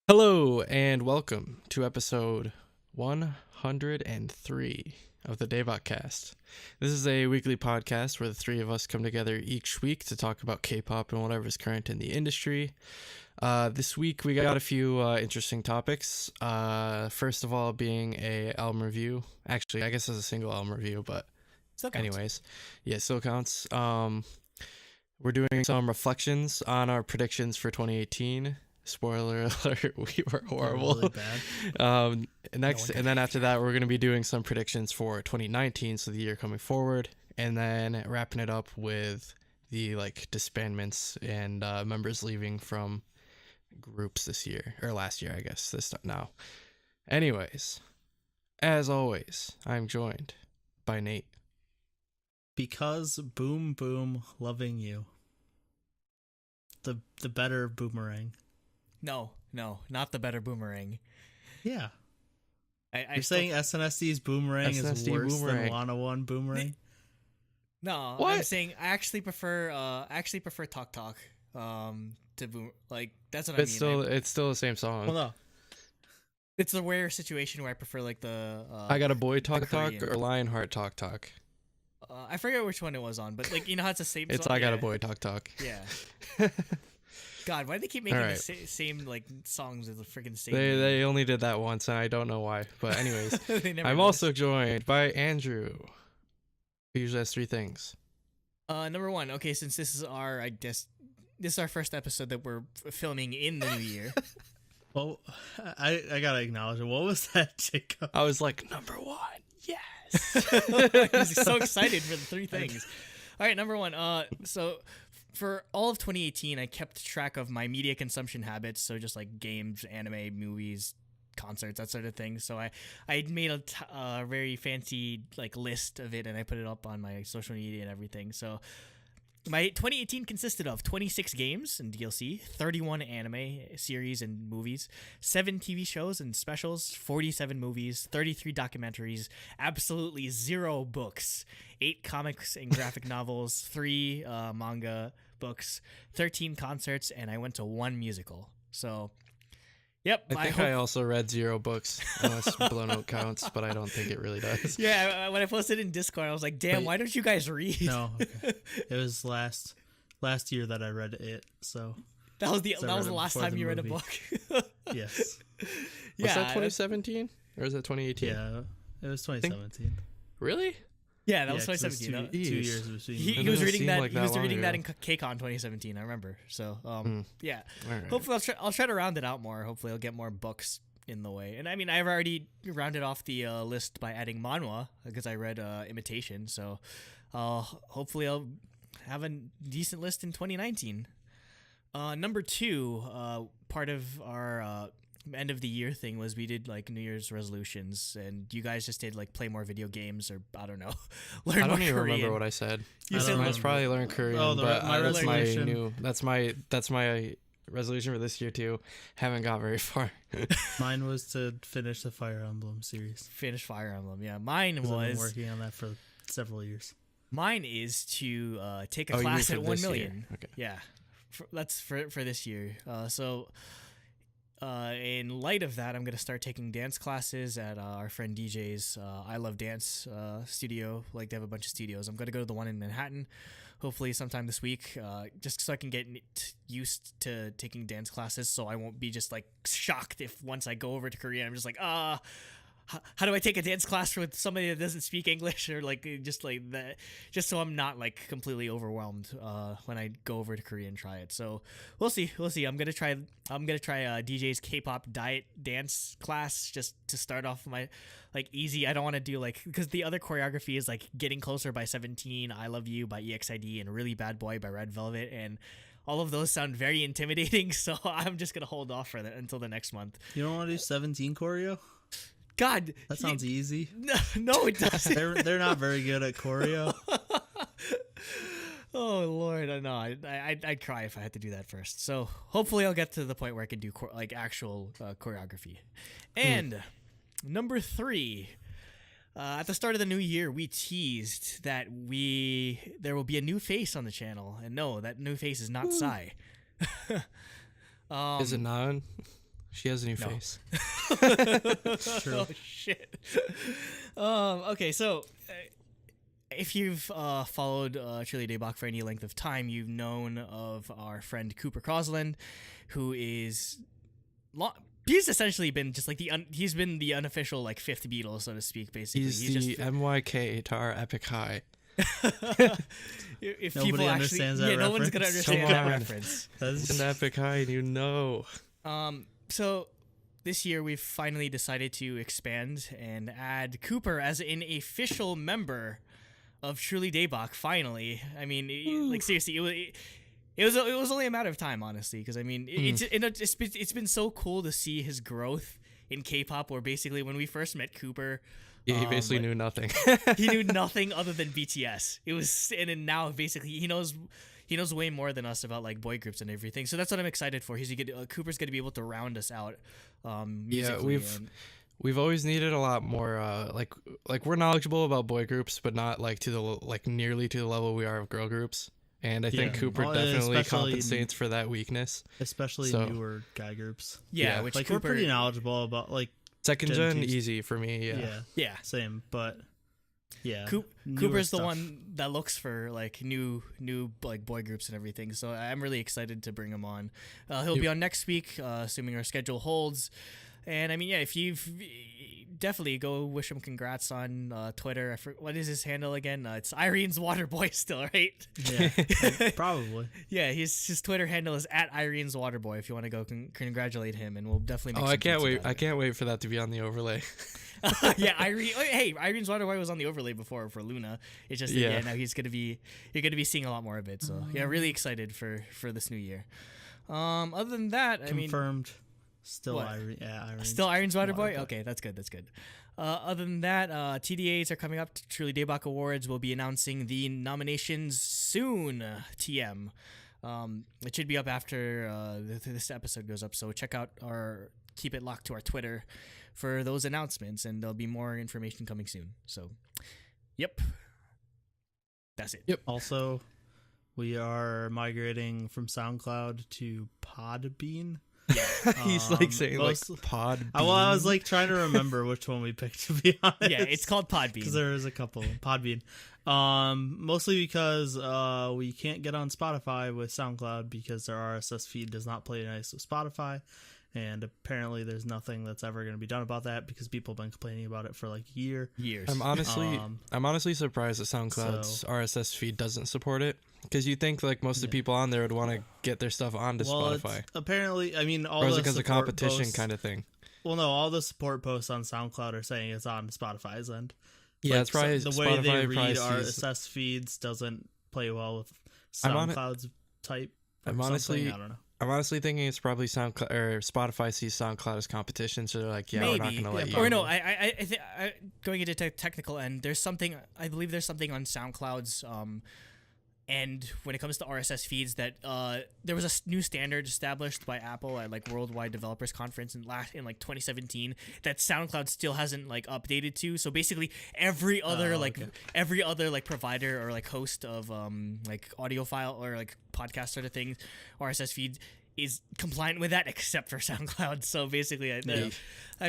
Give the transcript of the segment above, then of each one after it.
Hello and welcome to episode 103 of the DaebakCast. This is a weekly podcast where the three of us come together each week to talk about K-pop and whatever's current in the industry. This week we got a few interesting topics. First of all being a album review. Actually, I guess it's a single album review, but anyways. Yeah, still counts. We're doing some reflections on our predictions for 2018. Spoiler alert, we were horrible. Really bad. And then after that, we're going to be doing some predictions for 2019, so the year coming forward, and then wrapping it up with the disbandments and members leaving from groups this year, or last year, I guess, this now. Anyways, as always, I'm joined by Nate. Because boom boom loving you. The better boomerang. No, not the better boomerang. Yeah. You're saying SNSD boomerang is worse than Lana One boomerang? No, what? I'm saying I actually prefer Talk Talk to boom. That's what It's I mean. it's still the same song. Well, no. It's the rare situation where I prefer the I Got a Boy Talk Talk Korean. or Lionheart Talk Talk. I forget which one it was on, but how it's the same. It's song? I Got a Boy Talk Talk. Yeah. God, why do they keep making Alright. the same songs with the freaking same? They only did that once, and I don't know why. But anyways, I'm also joined by Andrew, who usually has three things. Number one. Okay, since this is our first episode that we're filming in the new year. Well, I gotta acknowledge it. What was that, Jacob? I was like, number one, yes. He's so excited for the three things. All right, number one. So for all of 2018, I kept track of my media consumption habits. So just like games, anime, movies, concerts, that sort of thing. So I made a very fancy list of it, and I put it up on my social media and everything. So my 2018 consisted of 26 games and DLC, 31 anime series and movies, 7 TV shows and specials, 47 movies, 33 documentaries, absolutely 0 books, 8 comics and graphic novels, 3 manga books, 13 concerts, and I went to 1 musical. So, yep. I think I also read 0 books, unless Blow Note counts, but I don't think it really does. Yeah, when I posted in Discord, I was like, damn, why don't you guys read? No, okay. It was last year that I read it, so that was the last time you read a book. Yes. Yeah, was that 2017 or is that 2018? Yeah, it was 2017. Really? Yeah, that was 2017. 2 years between. He was reading that. Like he was reading that ago. in KCON 2017. I remember. So, yeah. Right. Hopefully, I'll try to round it out more. Hopefully, I'll get more books in the way. And I mean, I've already rounded off the list by adding manhwa because I read Imitation. So, hopefully, I'll have a decent list in 2019. Number 2, part of our end of the year thing was we did New Year's resolutions, and you guys just did play more video games, or I don't know, learn more I don't even Korean. remember what I said. You I said must probably learn Korean, but my that's my resolution. new. That's my resolution for this year too. Haven't got very far. Mine was to finish the Fire Emblem series. Finish Fire Emblem. Yeah, mine 'Cause I've been was. working on that for several years. Mine is to take a Oh, you mean class for at 1 this million. year. Okay. Yeah, that's for this year. In light of that, I'm gonna start taking dance classes at our friend DJ's I Love Dance studio. They have a bunch of studios. I'm gonna go to the one in Manhattan, hopefully sometime this week, just so I can get used to taking dance classes, so I won't be just shocked if once I go over to Korea, I'm just how do I take a dance class with somebody that doesn't speak English, or just that, just so I'm not completely overwhelmed when I go over to Korea and try it. So we'll see. I'm gonna try DJ's K-pop diet dance class just to start off my easy. I don't want to do because the other choreography is Getting Closer by 17, I Love You by EXID, and Really Bad Boy by Red Velvet, and all of those sound very intimidating. So I'm just gonna hold off for that until the next month. You don't want to do 17 choreo? God, That sounds easy. No, it doesn't. They're not very good at choreo. Oh Lord, I know. I'd cry if I had to do that first. So hopefully I'll get to the point where I can do actual choreography. And number 3, at the start of the new year, we teased that there will be a new face on the channel, and no, that new face is not Psy. Is it not? She has a new No. face. True. Oh shit. Okay, so if you've followed Truly Daebak for any length of time, you've known of our friend Cooper Crosland, who is he's essentially been just like he's been the unofficial like fifth Beatle, so to speak. Basically, He's the MYK to our Epic High. if Nobody people understands that no one's gonna reference. understand Come that on. reference. It's an Epic High, and you know. So this year we've finally decided to expand and add Cooper as an official member of Truly Daebak. Finally, I mean, like seriously, it was only a matter of time, honestly, because I mean, it's been so cool to see his growth in K-pop. Where basically when we first met Cooper, Yeah, he basically knew nothing. he knew nothing other than BTS. And then now basically he knows way more than us about like boy groups and everything. So that's what I'm excited for. Cooper's going to be able to round us out. Musically, We've always needed a lot more like we're knowledgeable about boy groups, but not like to the nearly to the level we are of girl groups. And I think Cooper definitely compensates for that weakness, especially newer guy groups. Yeah, which like Cooper, we're pretty knowledgeable about like second gen easy for me. Yeah, same, but yeah, Cooper's the one that looks for like new like boy groups and everything. So I'm really excited to bring him on. He'll be on next week, assuming our schedule holds. And I mean, yeah, if you've definitely go wish him congrats on Twitter. What is his handle again? It's Irene's Waterboy still, right? Yeah, probably. Yeah, his Twitter handle is @Irene's Waterboy. If you want to go congratulate him, and we'll definitely. Make I can't wait! I can't wait for that to be on the overlay. Yeah, Irene. Hey, Irene's Waterboy was on the overlay before for Luna. It's just now you're gonna be seeing a lot more of it. So yeah, really excited for this new year. Other than that, I mean, confirmed. Still Irene. Yeah, Irene. Still Irene's Waterboy? Okay, that's good. Other than that, TDAs are coming up. Truly Daebak Awards will be announcing the nominations soon. TM. It should be up after this episode goes up. So keep it locked to our Twitter for those announcements, and there'll be more information coming soon. So, yep. That's it. Yep. Also, we are migrating from SoundCloud to Podbean. Yeah, he's like saying like Pod. I was like trying to remember which one we picked, to be honest. Yeah, it's called Podbean because there's a couple. Podbean, mostly because we can't get on Spotify with SoundCloud because their RSS feed does not play nice with Spotify, and apparently there's nothing that's ever going to be done about that because people have been complaining about it for like years. I'm honestly surprised that SoundCloud's RSS feed doesn't support it. Because you think like most of the people on there would want to get their stuff onto Spotify. Apparently, I mean, all or is the it because of competition posts, kind of thing? Well, no, all the support posts on SoundCloud are saying it's on Spotify's end. Yeah, it's probably the way they read RSS feeds doesn't play well with SoundCloud's type. I don't know. I'm honestly thinking it's probably SoundCloud or Spotify sees SoundCloud as competition, so they're like, we're not going to let you. Or no, I think going into technical end, I believe there's something on SoundCloud's and when it comes to RSS feeds, that there was a new standard established by Apple at like Worldwide Developers Conference in like 2017 that SoundCloud still hasn't like updated to. So basically, every other provider or like host of like audio file or like podcast sort of thing, RSS feed is compliant with that except for SoundCloud. So basically, I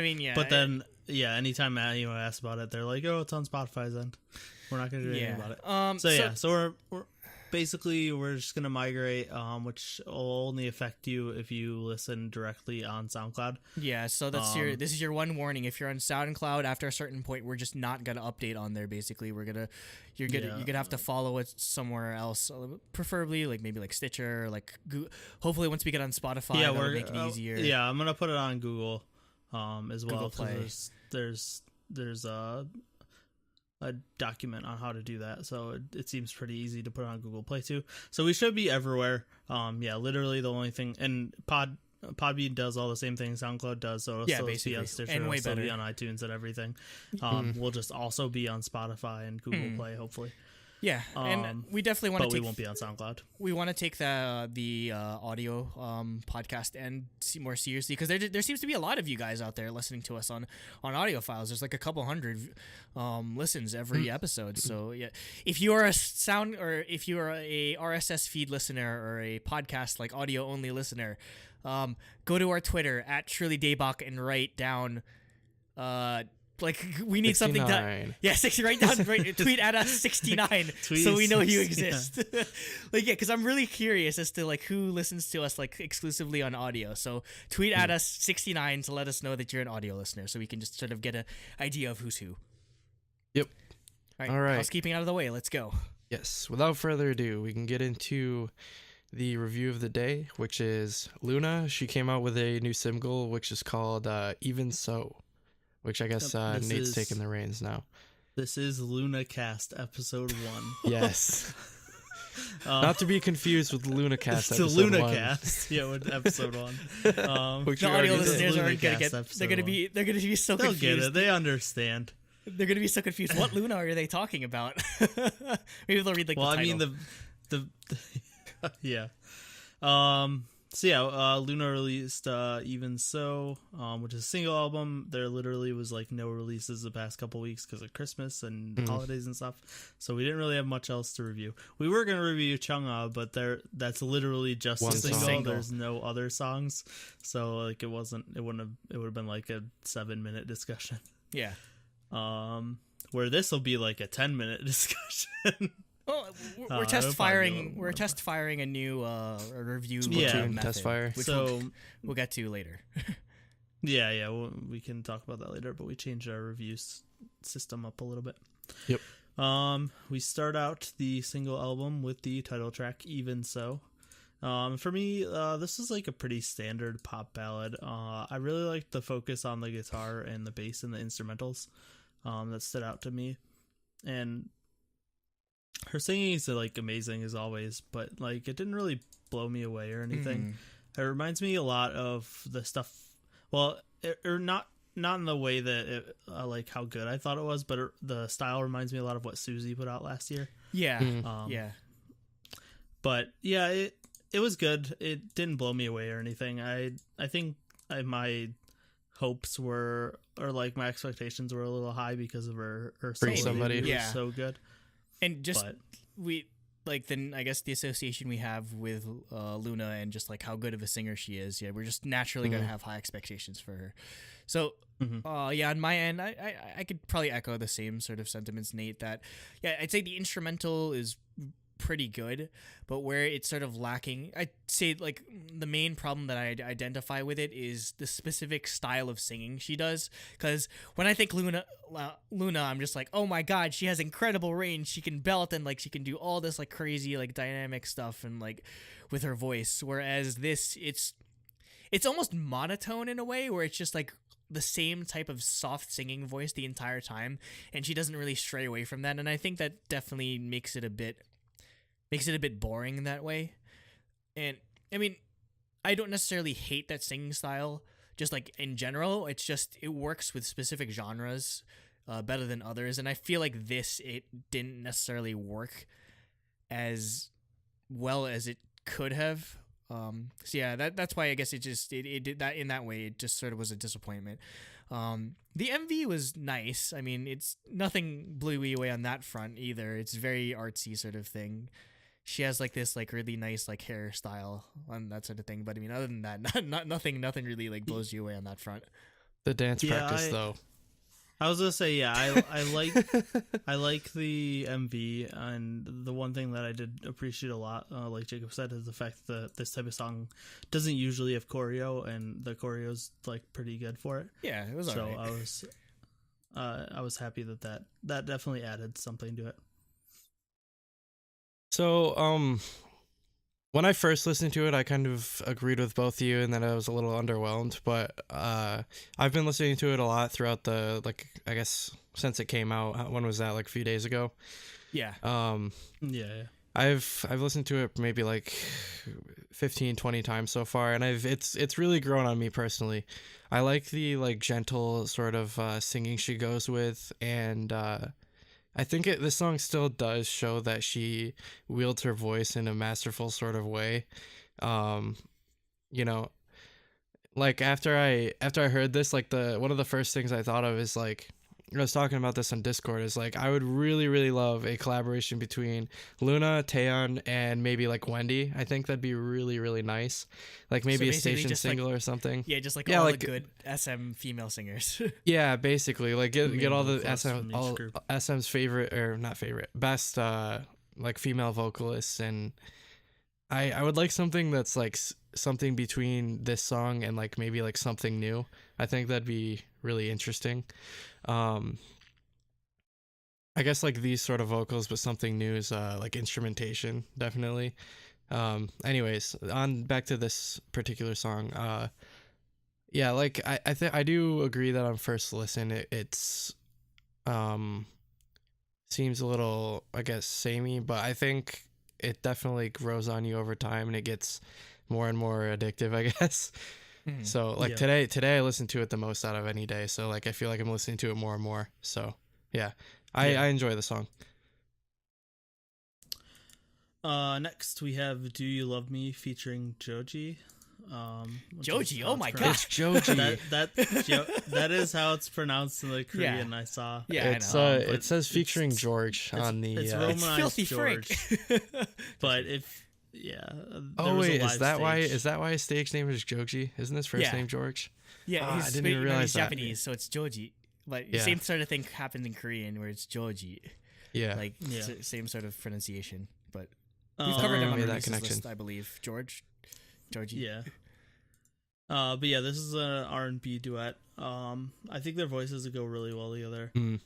mean, But then, anytime anyone asks about it, they're like, "Oh, it's on Spotify's end. We're not going to do anything about it." So we're basically we're just gonna migrate, which will only affect you if you listen directly on SoundCloud. Yeah, so that's this is your one warning. If you're on SoundCloud, after a certain point, we're just not gonna update on there. Basically, you're gonna have to follow it somewhere else, preferably like maybe like Stitcher, or like Google. Hopefully, once we get on Spotify, that'll make it easier. Yeah, I'm gonna put it on Google, as well. Google Play. There's a document on how to do that, so it seems pretty easy to put on Google Play too. So we should be everywhere. Literally the only thing, and Podbean does all the same things SoundCloud does, so it'll still be on Stitcher, and it'll still be on iTunes and everything. We'll just also be on Spotify and Google Play, hopefully. Yeah, and we definitely want to. But we won't be on SoundCloud. We want to take the audio podcast and more seriously, because there seems to be a lot of you guys out there listening to us on audio files. There's like a couple hundred listens every episode. So yeah, if you are a RSS feed listener or a podcast like audio only listener, go to our Twitter at Truly Daebak and write down, like we need 69. something done. Yeah, 60. Write down. Tweet at us 69, so we know you exist. Like, yeah, because I'm really curious as to like who listens to us like exclusively on audio. So tweet at us 69 to let us know that you're an audio listener, so we can just sort of get an idea of who's who. Yep. All right. Housekeeping out of the way. Let's go. Yes. Without further ado, we can get into the review of the day, which is Luna. She came out with a new single, which is called Even So, which I guess Nate's taking the reins now. This is LunaCast episode 1. Yes. Not to be confused with LunaCast It's the episode 1. LunaCast. Yeah, with episode 1. Which The we audio already did. listeners aren't gonna LunaCast get. They're gonna be. They're gonna be so They'll confused. get it. They understand. They're gonna be so confused. What Luna are they talking about? Maybe they'll read like Well, the I title. mean the yeah. So yeah, Luna released Even So, which is a single album. There literally was like no releases the past couple weeks because of Christmas and holidays and stuff. So we didn't really have much else to review. We were gonna review Chungha, but that's literally just One a single. song. There's no other songs, so like it would have been like a 7-minute discussion. Yeah. Where this will be like a 10-minute discussion. Well, we're it'll test probably be a firing. little We're more. test firing a new review Yeah. method, Test fire. which So we'll get to later. yeah, we can talk about that later. But we changed our reviews system up a little bit. Yep. We start out the single album with the title track "Even So." For me, this is like a pretty standard pop ballad. I really liked the focus on the guitar and the bass and the instrumentals. That stood out to me, and her singing is like amazing as always, but like it didn't really blow me away or anything. It reminds me a lot of the stuff. Well, or not in the way that it, like how good I thought it was, but the style reminds me a lot of what Susie put out last year. Yeah. Yeah. But yeah, it was good. It didn't blow me away or anything. I think my hopes were, or like my expectations were a little high because of her Bring solo somebody. debut Yeah. was so good. And just But we like then I guess the association we have with Luna and just like how good of a singer she is. Yeah, we're just naturally gonna have high expectations for her. So yeah, on my end, I could probably echo the same sort of sentiments, Nate. That yeah, I'd say the instrumental is pretty good, but where it's sort of lacking, I'd say like the main problem that I identify with it is the specific style of singing she does. Because when I think Luna, I'm just like, oh my god, she has incredible range. She can belt and like she can do all this like crazy like dynamic stuff and like with her voice. Whereas this, it's almost monotone in a way where it's just like the same type of soft singing voice the entire time, and she doesn't really stray away from that. And I think that definitely makes it a bit boring in that way. And I mean, I don't necessarily hate that singing style, just like in general. It's just it works with specific genres better than others, and I feel like it didn't necessarily work as well as it could have. So yeah, that's why I guess it did that in that way. It just sort of was a disappointment. The MV was nice. I mean, it's nothing blew me away on that front either. It's very artsy sort of thing. She has like this like really nice like hairstyle on that sort of thing. But I mean, other than that, nothing really like blows you away on that front. The dance practice though. I was gonna say, yeah, I like I like the MV, and the one thing that I did appreciate a lot, like Jacob said, is the fact that this type of song doesn't usually have choreo, and the choreo's like pretty good for it. Yeah, it was so alright. I was happy that definitely added something to it. So, when I first listened to it, I kind of agreed with both of you, and then I was a little underwhelmed. But I've been listening to it a lot throughout the, like, I guess since it came out. When was that? Like a few days ago. Yeah. Yeah. I've listened to it maybe like 15, 20 times so far, and it's really grown on me personally. I like the like gentle sort of singing she goes with, and I think this song still does show that she wields her voice in a masterful sort of way. You know, like after I heard this, like one of the first things I thought of is like I was talking about this on Discord, is like I would really, really love a collaboration between Luna, Taeyeon, and maybe like Wendy. I think that'd be really, really nice. Like maybe So a basically station just, single or something. Yeah, just like Yeah, all like- the good SM female singers. Yeah, basically like get all the vocalists SM, from each all group. SM's favorite, or not favorite, best like female vocalists, and I would like something that's like something between this song and like maybe like something new. I think that'd be really interesting. I guess like these sort of vocals, but something new is like instrumentation, definitely. Anyways, on back to this particular song. Yeah, like I think I do agree that on first listen it's seems a little, I guess, samey, but I think it definitely grows on you over time and it gets more and more addictive, I guess. So like Yeah. today I listened to it the most out of any day. So like I feel like I'm listening to it more and more. So yeah, I enjoy the song. Next we have "Do You Love Me" featuring Joji. Which is Joji, how oh it's my pronounced. It's Joji. that is how it's pronounced in the Korean. Yeah. I saw. Yeah, It's I know. but it says featuring it's- George on the it's It's Romanized filthy George. Frank. But if there Oh was a wait, live is that why stage. his stage name is Joji? Isn't his first Yeah. name George? Yeah, I he's, didn't even realize he's that. Japanese, so it's Joji. But Yeah. same sort of thing happened in Korean where it's Joji. Yeah. Like Yeah. same sort of pronunciation. But we've covered I him on made the that releases connection. list, I believe. Georgie. Yeah. But yeah, this is an R&B duet. I think their voices go really well together. Mm.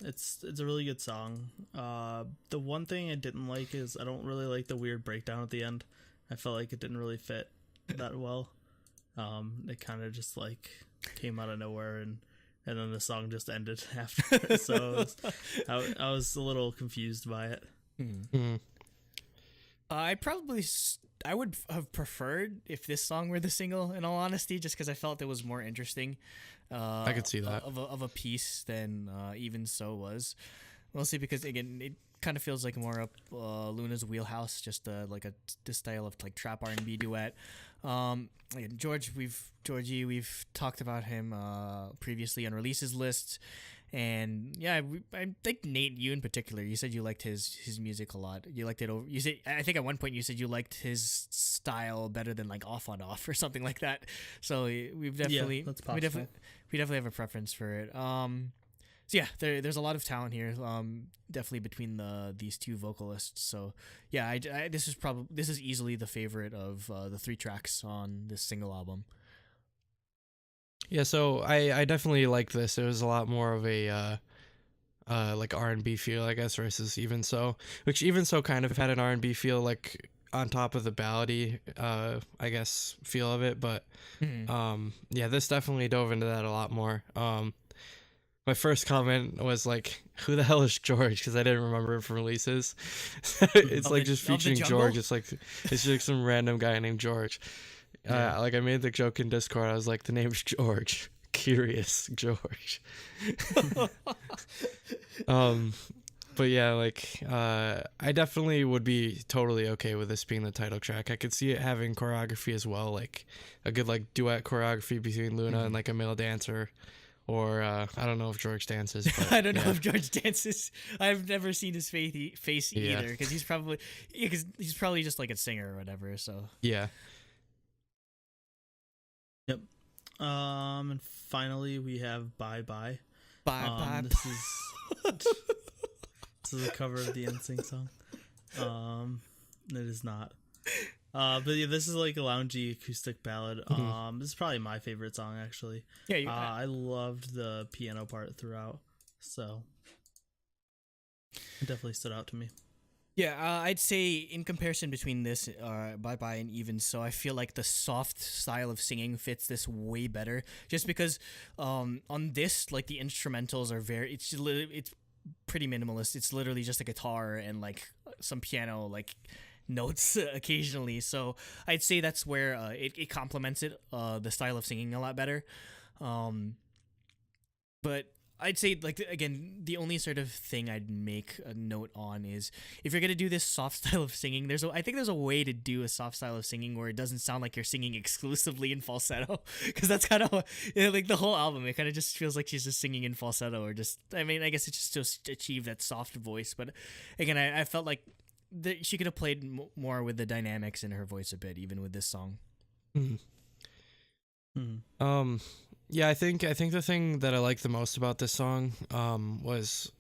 It's a really good song. The one thing I didn't like is I don't really like the weird breakdown at the end. I felt like it didn't really fit that well. It kind of just like came out of nowhere, and then the song just ended after. So I was a little confused by it. Mm. I would have preferred if this song were the single, in all honesty, just because I felt it was more interesting. I could see that. Of a piece than Even So was. Mostly because, again, it kind of feels like more up Luna's wheelhouse, just like this style of like trap R&B duet. Again, Georgie, we've talked about him previously on releases lists. And yeah, I think Nate, you in particular, you said you liked his music a lot. You liked it over. You said, I think at one point you said you liked his style better than like Off on Off or something like that. So we've definitely, that's we possible. definitely have a preference for it. So yeah, there's a lot of talent here. Definitely between these two vocalists. So yeah, this is easily the favorite of the 3 tracks on this single album. Yeah, so I definitely liked this. It was a lot more of a like R&B feel, I guess, versus Even So, which Even So kind of had an R&B feel, like on top of the ballady I guess feel of it, but yeah, this definitely dove into that a lot more. My first comment was like, who the hell is George? Because I didn't remember it from releases. It's like just of the featuring jungle? George. It's just like some random guy named George. Like I made the joke in Discord. I was like, the name's George. Curious George. But yeah, like I definitely would be totally okay with this being the title track. I could see it having choreography as well, like a good like duet choreography between Luna and like a male dancer. Or I don't know if George dances. But, I don't know yeah. if George dances. I've never seen his face Yeah. either, because he's probably just like a singer or whatever. So Yeah. Yep. And finally we have Bye Bye. bye. This is a cover of the NSYNC song. It is not. But yeah, this is like a loungy acoustic ballad. This is probably my favorite song actually. Yeah, I loved the piano part throughout, so it definitely stood out to me. Yeah, I'd say in comparison between this Bye Bye and Even So, I feel like the soft style of singing fits this way better. Just because on this, like the instrumentals are it's pretty minimalist. It's literally just a guitar and like some piano like notes occasionally. So I'd say that's where it complements it, the style of singing a lot better. But I'd say, like, again, the only sort of thing I'd make a note on is if you're gonna do this soft style of singing, I think there's a way to do a soft style of singing where it doesn't sound like you're singing exclusively in falsetto, because that's kind of like the whole album. It kind of just feels like she's just singing in falsetto, or just, I mean, I guess it's just to achieve that soft voice. But again, I felt like she could have played more with the dynamics in her voice a bit, even with this song. Yeah, I think the thing that I liked the most about this song was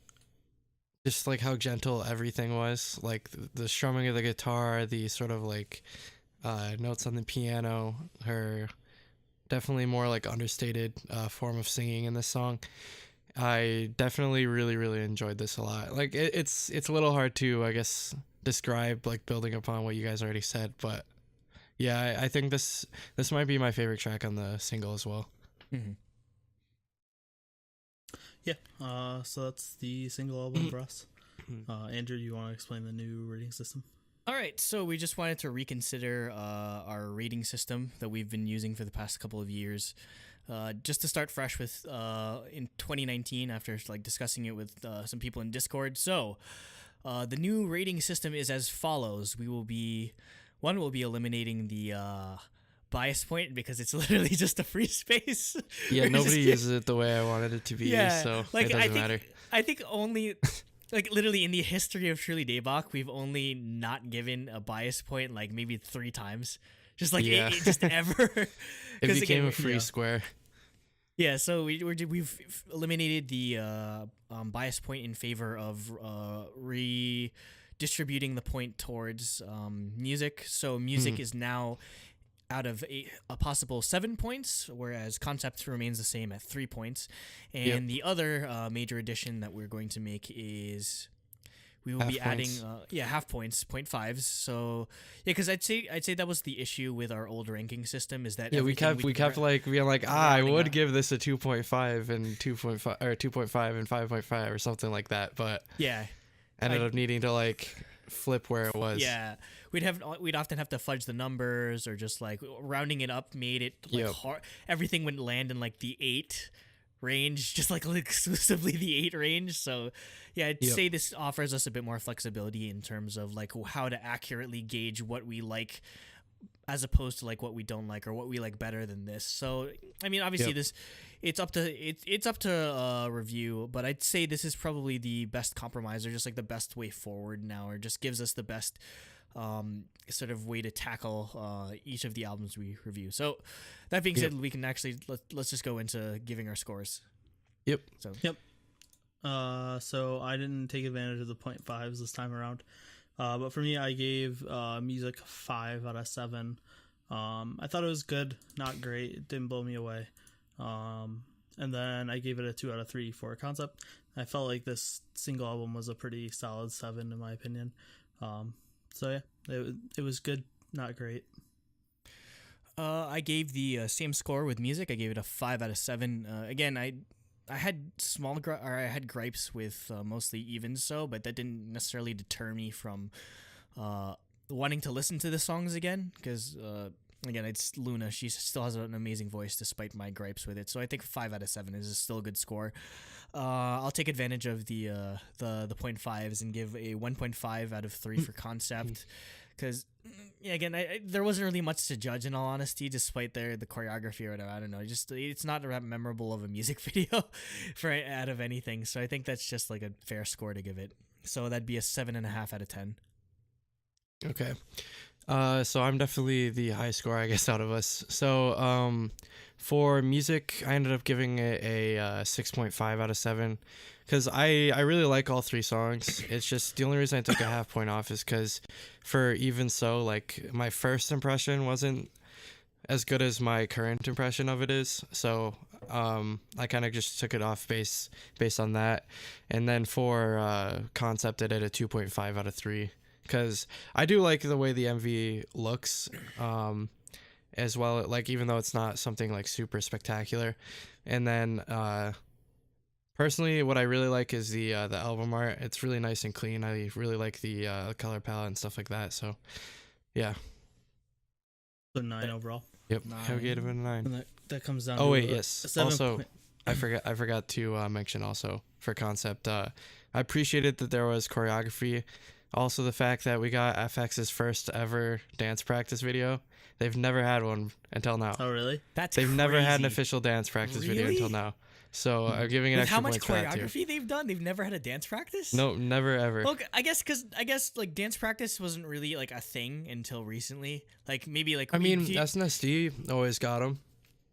just like how gentle everything was, like the strumming of the guitar, the sort of like notes on the piano, her definitely more like understated form of singing in this song. I definitely really enjoyed this a lot. Like it's a little hard to, I guess, describe, like building upon what you guys already said, but yeah, I think this might be my favorite track on the single as well. Yeah, so that's the single album for us. Andrew, you want to explain the new rating system? All right, so we just wanted to reconsider our rating system that we've been using for the past couple of years, just to start fresh with in 2019 after like discussing it with some people in Discord. So the new rating system is as follows. We'll be eliminating the bias point, because it's literally just a free space. Yeah, nobody uses it the way I wanted it to be used, so like, it doesn't matter. I think only like literally in the history of Truly Daebak, we've only not given a bias point like maybe 3 times. Just like it just ever. It became a free square. Yeah, so we've eliminated the bias point in favor of redistributing the point towards music. So music is now out of a possible 7 points, whereas concept remains the same at 3 points. And the other major addition that we're going to make is we will be adding half points, 0.5s. So yeah, because I'd say that was the issue with our old ranking system, is that we kept like being like I would give this a 2.5 and 2.5 or 2.5 and 5.5 or something like that, but ended up needing to like flip where it was. Yeah, we'd often have to fudge the numbers, or just like rounding it up made it like hard. Everything would land in like the 8 range, just like exclusively the 8 range. So yeah, I'd say this offers us a bit more flexibility in terms of like how to accurately gauge what we like, as opposed to like what we don't like, or what we like better than this. So I mean, obviously it's up to review, but I'd say this is probably the best compromise, or just like the best way forward now, or just gives us the best sort of way to tackle each of the albums we review. So that being said, we can actually let's just go into giving our scores. So I didn't take advantage of the 0.5s this time around, but for me, I gave music 5 out of 7. I thought it was good, not great. It didn't blow me away. And then I gave it a 2 out of 3 for concept. I felt like this single album was a pretty solid 7 in my opinion. So yeah, it was good, not great. I gave the same score with music. I gave it a 5 out of 7. Again, I had I had gripes with mostly even so, but that didn't necessarily deter me from wanting to listen to the songs again, because again, it's Luna. She still has an amazing voice despite my gripes with it. So I think 5 out of 7 is still a good score. I'll take advantage of the 0.5s and give a 1.5 out of 3 for concept. Because again, there wasn't really much to judge, in all honesty, despite the choreography or whatever. I don't know. Just it's not that memorable of a music video out of anything. So I think that's just like a fair score to give it. So that'd be a 7.5 out of 10. Okay. So I'm definitely the high score, I guess, out of us. So for music, I ended up giving it a 6.5 out of 7, because I really like all 3 songs. It's just the only reason I took a half point off is because for Even So, like, my first impression wasn't as good as my current impression of it is. So I kind of just took it off based on that. And then for concept, I did a 2.5 out of 3. Because I do like the way the MV looks, as well. Like, even though it's not something like super spectacular, and then personally, what I really like is the album art. It's really nice and clean. I really like the color palette and stuff like that. So, yeah. So 9 overall. Yep. I gave it a 9. And that comes down. Oh to wait, yes. Also, I forgot to mention also for concept. I appreciated that there was choreography. Also, the fact that we got FX's first ever dance practice video. They've never had one until now. Oh, really? They've never had an official dance practice video until now. So I'm giving it extra points for that too. How much choreography they've done? They've never had a dance practice? No, never ever. Well, I guess like dance practice wasn't really like a thing until recently. Like maybe like I mean, SNSD always got them.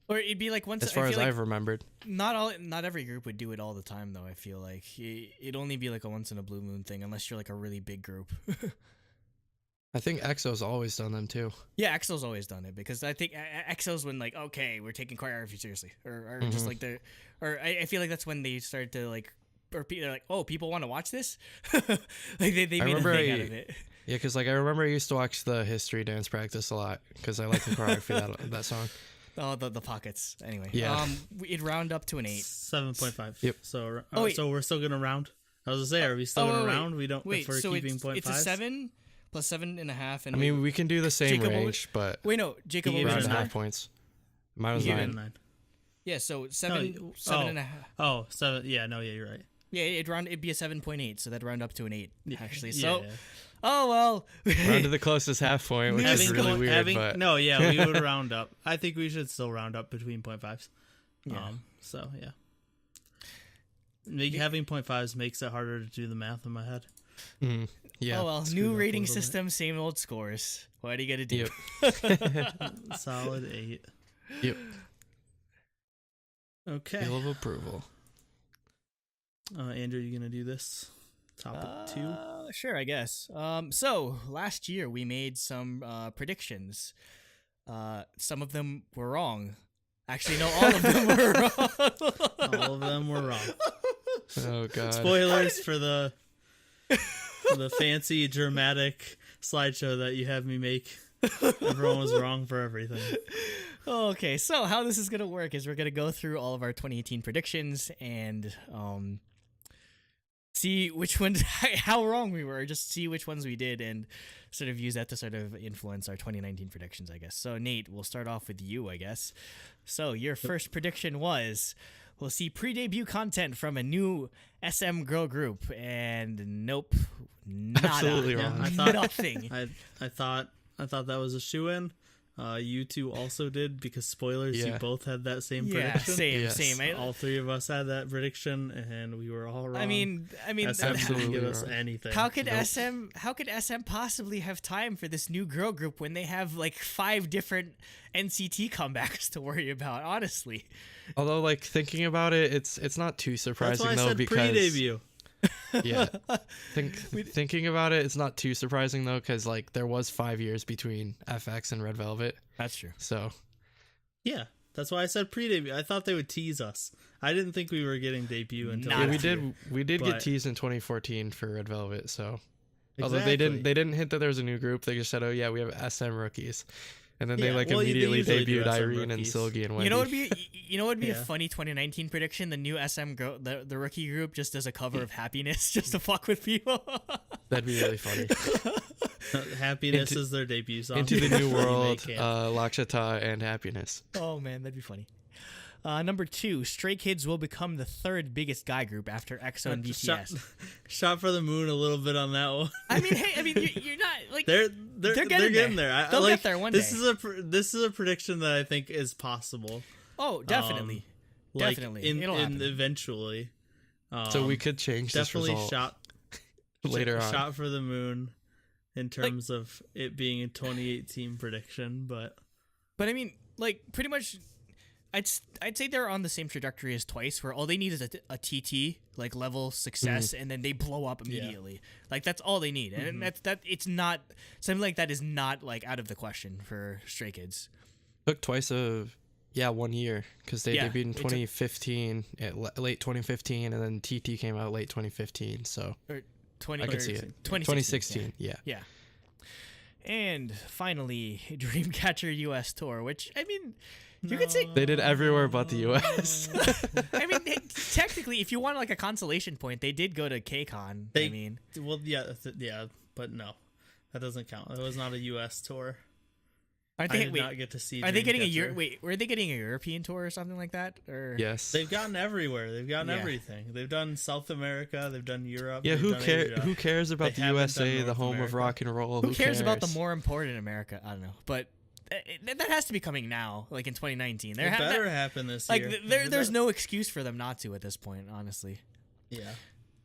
Or it'd be like once. As far as I've remembered. Not every group would do it all the time though. I feel like it'd only be like a once in a blue moon thing unless you're like a really big group. I think EXO's always done them too. Yeah, EXO's always done it because I think EXO's when like, okay, we're taking choreography seriously, or just like I feel like that's when they started to like, or they're like, oh, people want to watch this, like they made a thing out of it. Yeah, because like I remember I used to watch the history dance practice a lot because I like the choreography that song. Oh, the pockets. Anyway, yeah. It'd round up to an 8. 7.5. Yep. So so we're still gonna round. I was gonna say, are we still gonna round? We don't. Wait, if we're so keeping it's a 7 plus 7.5. And I mean, we can do the same Jacob, range, but wait, no, Jacob You over gave it round a half 9? points. Mine was You gave it 9. a 9. Yeah, so 7.5. Oh, 7. Yeah, no, yeah, you're right. Yeah, it'd be a 7.8, so that'd round up to an 8 actually. Yeah, So, yeah. oh well. Round to the closest half point, which is really weird. But No, yeah, we would round up. I think we should still round up between 0.5s. Yeah. So yeah. Having 0.5s makes it harder to do the math in my head. Yeah. Oh well, new rating system, same old scores. What do you gotta do? Yep. Solid 8. Yep. Okay. Seal of approval. Andrew, you gonna do this? Topic 2? Sure, I guess. So last year we made some predictions. Some of them were wrong. Actually, no, all of them were wrong. All of them were wrong. Oh god. Spoilers for the fancy dramatic slideshow that you have me make. Everyone was wrong for everything. Okay, so how this is gonna work is we're gonna go through all of our 2018 predictions and see which ones how wrong we were, just see which ones we did and sort of use that to sort of influence our 2019 predictions, I guess. So Nate, we'll start off with you, I guess. So your first prediction was we'll see pre-debut content from a new SM girl group, and nope, nada. Absolutely wrong. Yeah, I thought nothing. I thought that was a shoo-in. You two also did, because spoilers, you Yeah. both had that same Yeah, prediction. Yes. same. All three of us had that prediction, and we were all wrong. I mean, SM didn't absolutely give us wrong. anything. How could SM possibly have time for this new girl group when they have like 5 different NCT comebacks to worry about? Honestly, Although, like, thinking about it, it's not too That's surprising why I though, said because pre-debut. yeah, thinking about it, it's not too surprising though, because like there was 5 years between FX and Red Velvet, that's true. so Yeah, that's why I said pre-debut. I thought they would tease us. I didn't think we were getting debut until Nah, yeah, last year. we did but- get teased in 2014 for Red Velvet. So Exactly. although they didn't hint that there was a new group, they just said, oh yeah, we have SM rookies, and then they Yeah, like well, they immediately usually do debuted SM Irene and rookies. Silgi and Wendy. You know what would be Yeah. a funny 2019 prediction? The new SM girl, the rookie group, just does a cover of Happiness just to fuck with people. That'd be really funny. Happiness is their debut song. Into the new Anime world, camp. Lakshata and Happiness. Oh man, that'd be funny. Number 2, Stray Kids will become the 3rd biggest guy group after EXO and BTS. Shot for the moon a little bit on that one. I mean, you're not like They're getting getting there. They'll get there one this day. This is a prediction that I think is possible. Oh, definitely, Like definitely, in it'll happen. eventually. So we could change this definitely result shot later on. Shot for the moon in terms of it being a 2018 prediction, but I mean, like pretty much, I'd say they're on the same trajectory as Twice, where all they need is a TT like level success, and then they blow up immediately. Like that's all they need, and it's not something like that is not like out of the question for Stray Kids. Took twice 1 year, because they Yeah, debuted in it took- 2015, late 2015, and then TT came out late 2015. So Or 20, I could or see it. 2016. 2016, yeah. Yeah. And finally, Dreamcatcher US tour, which I mean, you could say. They did everywhere but the US. I mean, technically, if you want like a consolation point, they did go to KCON. I mean, well, yeah, but no, that doesn't count. It was not a U.S. tour. I I did not get to see. Are they getting Dreamcatcher. wait? Were they getting a European tour or something like that? Or Yes. They've gotten everywhere. They've gotten Yeah. everything. They've done South America. They've done Europe. Yeah, they've who done cares? Asia. Who cares about They the haven't done USA, the North home of America. rock and roll? who cares about the more important America? I don't know, but that has to be coming now, like in 2019. It better happen this like year. there's no excuse for them not to at this point, honestly. Yeah.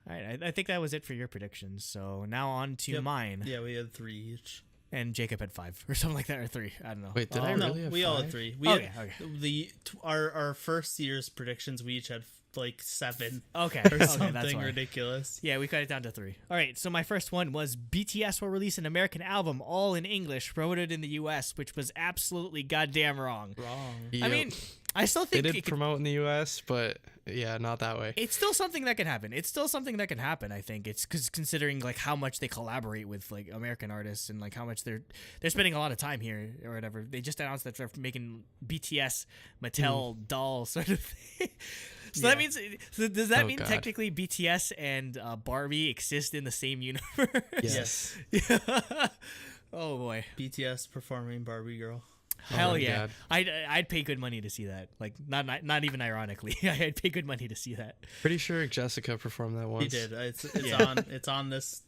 All right, I think that was it for your predictions. So now on to Yep. mine. Yeah, we had 3 each. And Jacob had 5 or something like that, or 3. I don't know. Wait, did I No, really have we all had 5? 3. We Okay, had okay. our first year's predictions. We each had like 7 Okay, or okay, something that's why. ridiculous. Yeah, we cut it down to 3. All right, so my first one was BTS will release an American album all in English, promoted in the US, which was absolutely goddamn wrong. Wrong. I Yep. mean, I still They think did it could, promote in the US, but yeah, not that way. it's still something that can happen. It's still something that can happen. I think it's because considering like how much they collaborate with like American artists and like how much they're spending a lot of time here or whatever. They just announced that they're making BTS Mattel doll sort of thing. So that means, so does that Oh, mean God. technically BTS and Barbie exist in the same universe? Yes. Yeah. Oh boy. BTS performing Barbie Girl. Hell my yeah. God. I'd pay good money to see that. Like not even ironically. I'd pay good money to see that. Pretty sure Jessica performed that once. He did. It's Yeah. it's on this.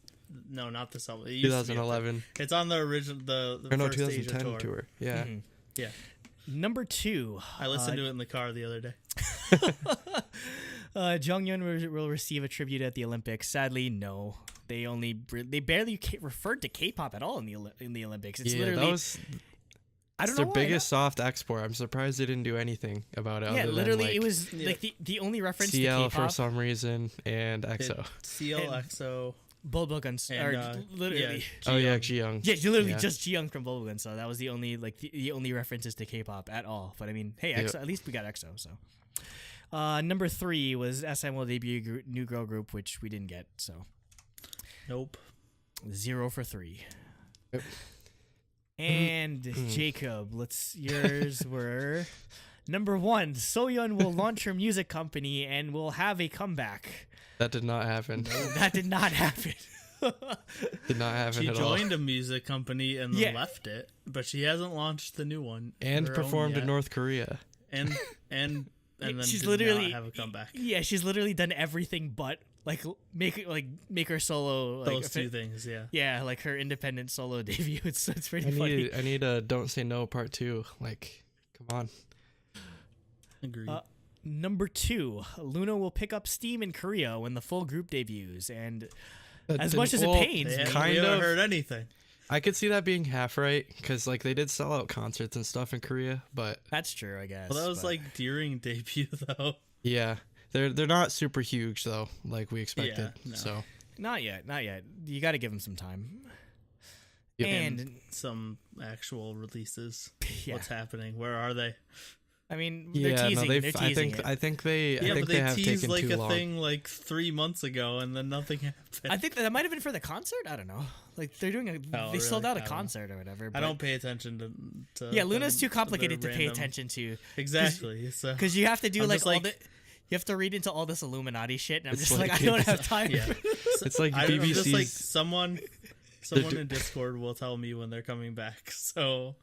No, not this album. It used to be 2011 It's on the original the or no, first Asia 2010 tour. tour. Yeah. Mhm. Yeah, Number 2. I listened to it in the car the other day. Jonghyun will receive a tribute at the Olympics. Sadly, no. They barely referred to K-pop at all in the Olympics. It's Yeah, literally that was I don't their know why, biggest soft export. I'm surprised they didn't do anything about it. Yeah, other literally, than, it was like the only reference to CL K-pop. for some reason and EXO. CLXO. Bullbuggons, And, or literally, Oh yeah, Jiyoung. Jiyoung. yeah, literally Yeah. just Jiyoung from Bullbuggons. So that was the only the only references to K-pop at all. But I mean, hey, Yep. EXO, at least we got EXO. So, number 3 was SM will debut new girl group, which we didn't get. So Nope. 0 for 3. Yep. And Jacob, yours were number 1. Soyeon will launch her music company and will have a comeback. That did not happen. That did not happen. Did not happen She at all. joined a music company and then left it, but she hasn't launched the new one And her own performed in yet. North Korea. and then She's did literally not have a comeback. Yeah, she's literally done everything but make her solo Those two things, yeah. Yeah, like her independent solo debut. It's pretty funny. I need a Don't Say No part 2. Like, come on. Agreed. Number 2, Luna will pick up steam in Korea when the full group debuts, and That as didn't- much as it well, pains, we kind haven't of. heard anything. I could see that being half right because like they did sell out concerts and stuff in Korea, but that's true, I guess. Well, that was but- like during debut though. yeah, they're not super huge though, like we expected. no. So not yet. You got to give them some time. Yep. And Some actual releases. yeah, What's happening? Where are they? I mean, yeah, they're teasing. no, they're teasing it. I think they Yeah, but they they have teased taken like too a long. thing like 3 months ago, and then nothing happened. I think that might have been for the concert. I don't know. Like they're doing Oh, they sold really? out a I don't know. concert or whatever. I but- don't pay attention to Yeah, Luna's too the complicated to pay random- attention to Exactly. So because you have to do I'm like just all like- the. You have to read into all this Illuminati shit, and I'm It's just like, like- I don't have time. yeah, It's like I'm just like BBC's. someone do- in Discord will tell me when they're coming back. So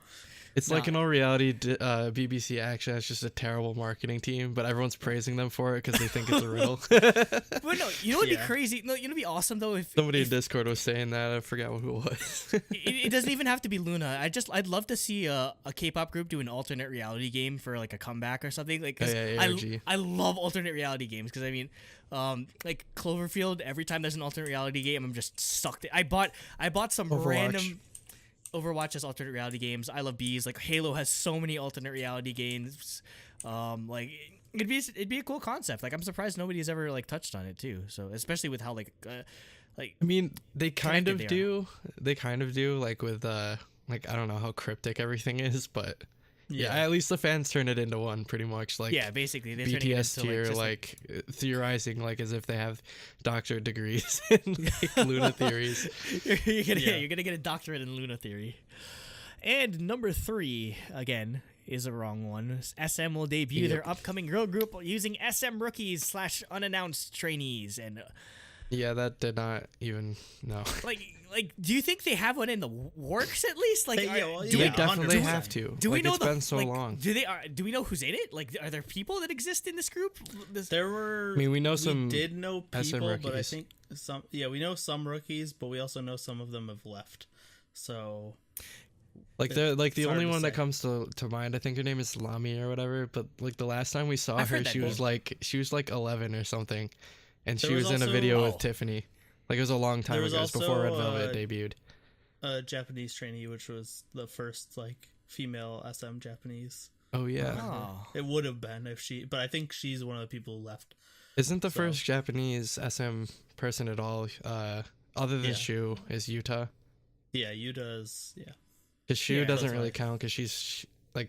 It's like Nah. an all reality BBC action. It's just a terrible marketing team, but everyone's praising them for it because they think it's a riddle. But no, you know what'd be Yeah. crazy? No, you know what'd be awesome though if Somebody in Discord was saying that. I forgot who it was. it doesn't even have to be Luna. I'd love to see a K-pop group do an alternate reality game for like a comeback or something. Like, 'cause Oh, yeah, ARG. I love alternate reality games because I mean, like Cloverfield. Every time there's an alternate reality game, I'm just sucked in. I bought some Overwatch. random. Overwatch has alternate reality games. I love bees. Like Halo has so many alternate reality games. Like it'd be a cool concept. Like I'm surprised nobody's ever like touched on it too. So especially with how like I mean, they kind Connected of they are. do. They kind of do, like with like I don't know how cryptic everything is, but yeah, at least the fans turn it into one pretty much. Like yeah, basically they're turning it BTS into, tier, just, like theorizing like as if they have doctorate degrees in like, Luna theories. you're gonna get a doctorate in Luna theory. And number 3 again is a wrong one. SM will debut Yep. their upcoming girl group using SM rookies / unannounced trainees, and Yeah, that did not even no. like do you think they have one in the works at least? Like, do we definitely have to? Do we know it's been so long? Do we know who's in it? Like, are there people that exist in this group? There were. I mean, we know some. We did know SM people, rookies. but I think some. Yeah, we know some rookies, but we also know some of them have left. So. The only one that say. comes to mind, I think her name is Lami or whatever. But like the last time we saw I've her, heard that she was name. like 11 or something, and There she was was in a also- video Oh. with Tiffany. Like it was a long time There was ago. It was before also, Red Velvet debuted. A Japanese trainee, which was the first like female SM Japanese. Oh yeah, Oh. It would have been if she, but I think she's one of the people who left. isn't the So- first Japanese SM person at all, other than Yeah. Shu, is Yuta? Yeah, Yuta's. Yeah, Because Shu Yeah, doesn't that's really right. count because she's Yeah.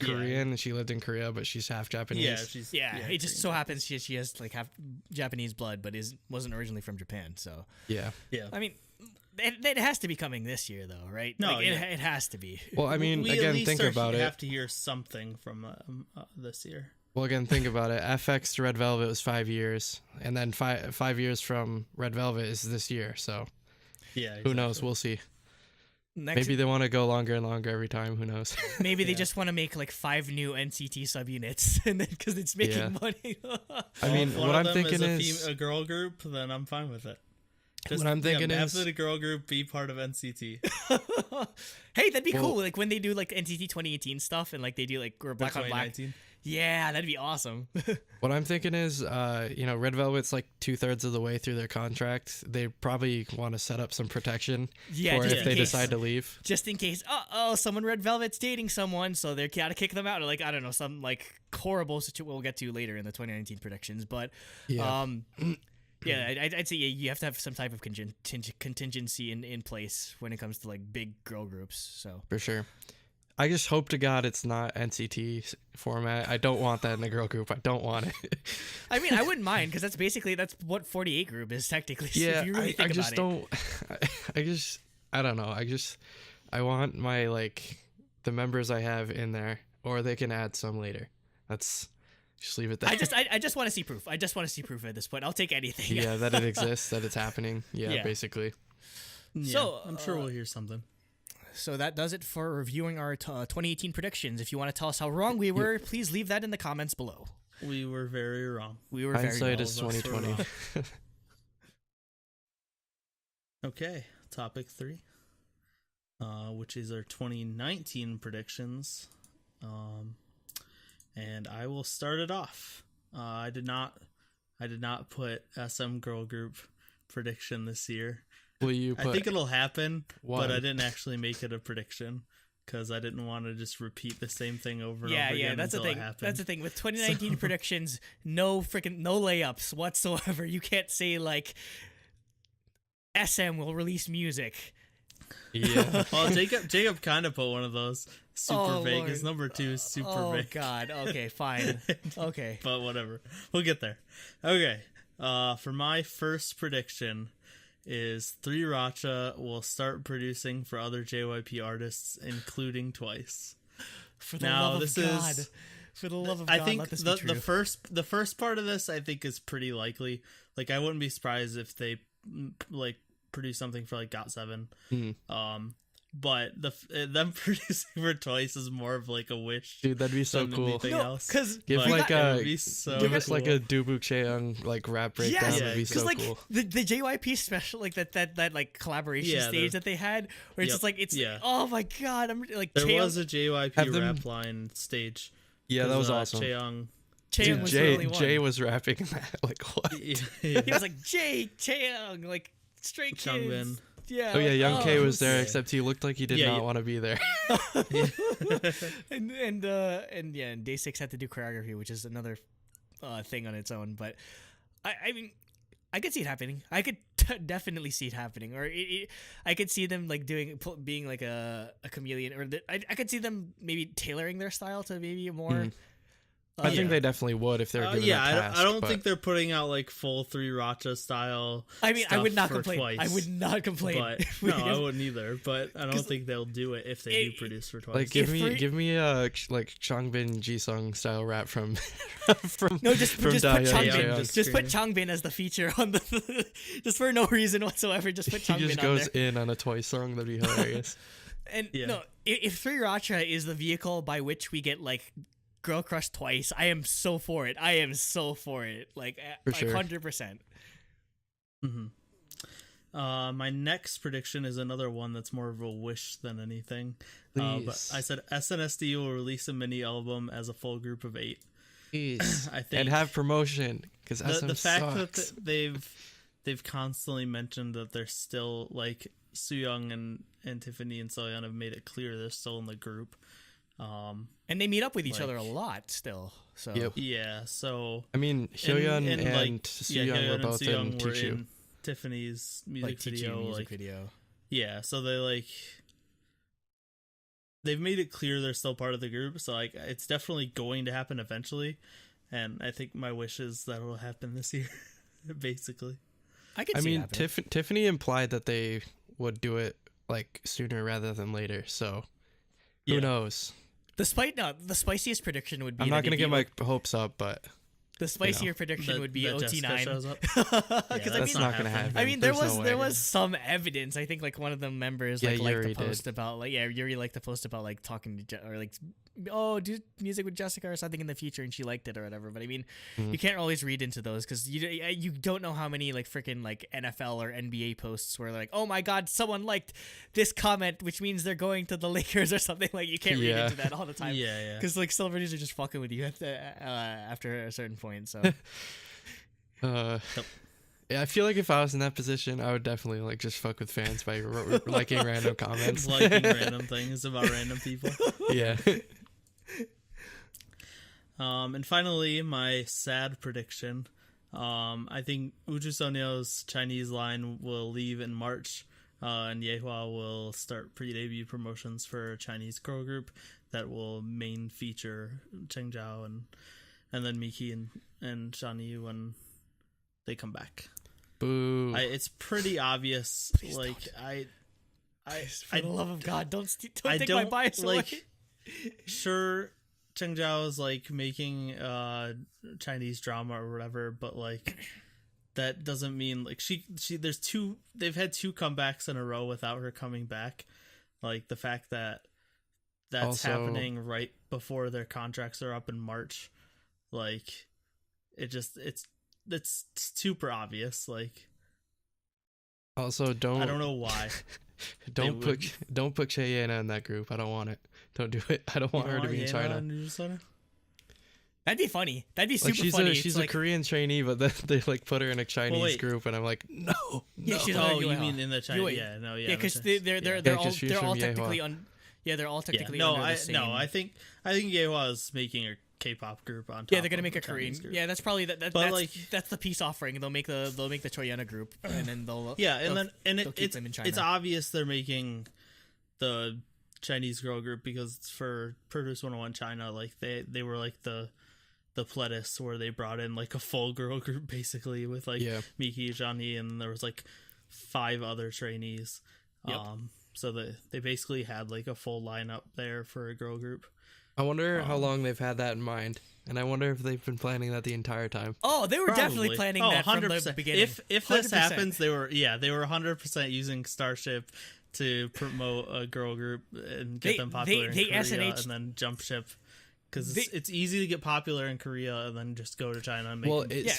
Korean and she lived in Korea, but she's half Japanese. yeah, she's. Yeah, it just Korean. so happens she has like half Japanese blood, but wasn't originally from Japan. So Yeah. Yeah. I mean, it has to be coming this year, though, right? No, Like, yeah. it has to be. Well, I mean, we at again, least think about it. have to hear something from this year. Well, again, think about it. FX to Red Velvet was 5 years, and then 5 years from Red Velvet is this year. So Yeah, who knows? exactly. We'll see. Next, Maybe they want to go longer and longer every time. Who knows? maybe they Yeah. just want to make like 5 new NCT subunits, and then because it's making Yeah. money. I mean, if one what of I'm them thinking is is, a girl group, then I'm fine with it. What I'm thinking have is- the girl group be part of NCT. Hey, that'd be Well- cool. Like when they do like NCT 2018 stuff, and like they do like or Black on Black. 2019. Yeah, that'd be awesome. what I'm thinking is, Red Velvet's like 2/3 of the way through their contract. They probably want to set up some protection Yeah, for just if in they case. decide to leave. Just in case, someone Red Velvet's dating someone, so they gotta kick them out, or like I don't know, some like horrible situation we'll get to later in the 2019 predictions. But Yeah. yeah, I'd say you have to have some type of contingency in place when it comes to like big girl groups. So For sure. I just hope to God it's not NCT format. I don't want that in the girl group. I don't want it. I mean, I wouldn't mind because that's what 48 group is technically. So Yeah, if you really I think just about it. don't. I don't know. I want my the members I have in there, or they can add some later. Just leave it there. I just want to see proof. I just want to see proof at this point. I'll take anything. Yeah, that it exists, that it's happening. Yeah, Yeah. basically. Yeah, So, I'm sure we'll hear something. So that does it for reviewing our 2018 predictions. If you want to tell us how wrong we were, please leave that in the comments below. We were very wrong. We were very Hindsight wrong. is all of us were 2020. wrong. Okay, topic 3, which is our 2019 predictions. And I will start it off. I did not put SM girl group prediction this year. Will you put I think it'll happen, one? but I didn't actually make it a prediction because I didn't want to just repeat the same thing over and Yeah, over yeah, again that's the until it thing. happened. That's the thing with 2019 predictions. No layups whatsoever. You can't say like SM will release music. Yeah. Well, Jacob kind of put one of those super Oh, vague. Lord. His number 2 is super Oh vague. God. Okay, fine. Okay. But whatever. We'll get there. Okay. For my first prediction is 3 Racha will start producing for other JYP artists, including Twice. For the Now, love this of God. is- For the love of I God, think let this the be true. first part of this I think is pretty likely. Like I wouldn't be surprised if they produce something for like GOT7. Mhm. But them producing for Twice is more of like a wish. Dude, that'd be so than cool. anything No, else. because Give But like it a would be so give us like cool. a Daebak Cheong rap breakdown. Yes, Would be because so like cool. the JYP special, like that like collaboration Yeah, stage that they had, where it's Yep, just like it's yeah. oh my God, I'm like There Chaeyoung- was a JYP Have them- rap line stage. Yeah, that was awesome. Chaeyoung. Chaeyoung Dude, was the only one. Jay was rapping that. Like what? He was like Chaeyoung, like Stray Kids. Changbin. Yeah. Oh yeah, like, Young K was there, yeah. except he looked like he did Yeah, not yeah. want to be there. and Day 6 had to do choreography, which is another thing on its own. But I mean, I could see it happening. I could definitely see it happening, or I could see them like being like a chameleon, or I could see them maybe tailoring their style to maybe a more I think they definitely would if they were given that task. I don't think they're putting out like full 3 Racha style. I mean, I would not for complain. Twice, I would not complain. But, no, I wouldn't either. But I don't think they'll do it if they do produce for Twice. Like, give me a like Changbin Jisung style rap from no, just put Changbin. Just put screaming. Changbin as the feature on the just for no reason whatsoever. Just put Changbin he just on goes there. in on a Twice song. That'd be hilarious. And no, if 3 Racha is the vehicle by which we get like Girl Crush Twice, I am so for it. I am so for it. Like, for sure. 100%. My next prediction is another one that's more of a wish than anything. But I said SNSD will release a mini album as a full group of 8. Please. I think and have promotion because the fact sucks. that they've constantly mentioned that they're still like Sooyoung and Tiffany and Soyeon have made it clear they're still in the group. And they meet up with each other a lot still. So so I mean, Hyoyeon and like, Sooyoung were both in Tichu. in Tiffany's music video. Yeah, so they've made it clear they're still part of the group, so like it's definitely going to happen eventually, and I think my wish is that it'll happen this year. Basically, I mean, Tiffany implied that they would do it like sooner rather than later, so who knows? The spiciest prediction would be. I'm not gonna get my hopes up, but the spicier prediction would be OT9. Because that's not gonna happen. I mean, there was some evidence. I think like one of the members liked to post did. about Yuri liked to post about like talking to or like do music with Jessica or something in the future, and she liked it or whatever. But I mean, you can't always read into those because you don't know how many like freaking like NFL or NBA posts where they're like, oh my god, someone liked this comment, which means they're going to the Lakers or something. Like you can't read into that all the time. Because like celebrities are just fucking with you after a certain point. So. Yeah, I feel like if I was in that position, I would definitely like just fuck with fans by liking random comments, liking random things about random people. Yeah. And finally, my sad prediction. I think Uju Sonyo's Chinese line will leave in March, and Yehua will start pre-debut promotions for a Chinese girl group that will main feature Cheng Zhao and then Miki and Shani when they come back. Boo! It's pretty obvious. Please like don't. For the love of God, don't take my bias away. Sure, Cheng Zhao is like making Chinese drama or whatever, but like that doesn't mean like she they've had 2 comebacks in a row without her coming back. Like the fact that that's also happening right before their contracts are up in March, like it's super obvious. Like also I don't know why. don't put Cheyenne in that group. I don't want it. Don't do it. I don't want her to be in China. That'd be funny. That'd be super like funny. She's a Korean trainee, but then they like put her in a Chinese group, and I'm like, no. Yeah, she's you mean in the China? Yeah, because they're all technically they're all technically under the same. I think Yehua is making a K-pop group on top. Yeah, they're gonna make a Korean group. Yeah, that's probably that's the peace offering. They'll make the Choyena group, and then they'll it's obvious they're making the Chinese girl group because it's for Produce 101 China. Like they were like the Pledis where they brought in like a full girl group basically with like Miki, Johnny, and there was like 5 other trainees. So they basically had like a full lineup there for a girl group. I wonder how long they've had that in mind, and I wonder if they've been planning that the entire time. Oh, they were definitely planning that 100%. From the beginning. If this happens, they were 100% using Starship to promote a girl group and get them popular in Korea, and then jump ship. Because it's easy to get popular in Korea and then just go to China and make. It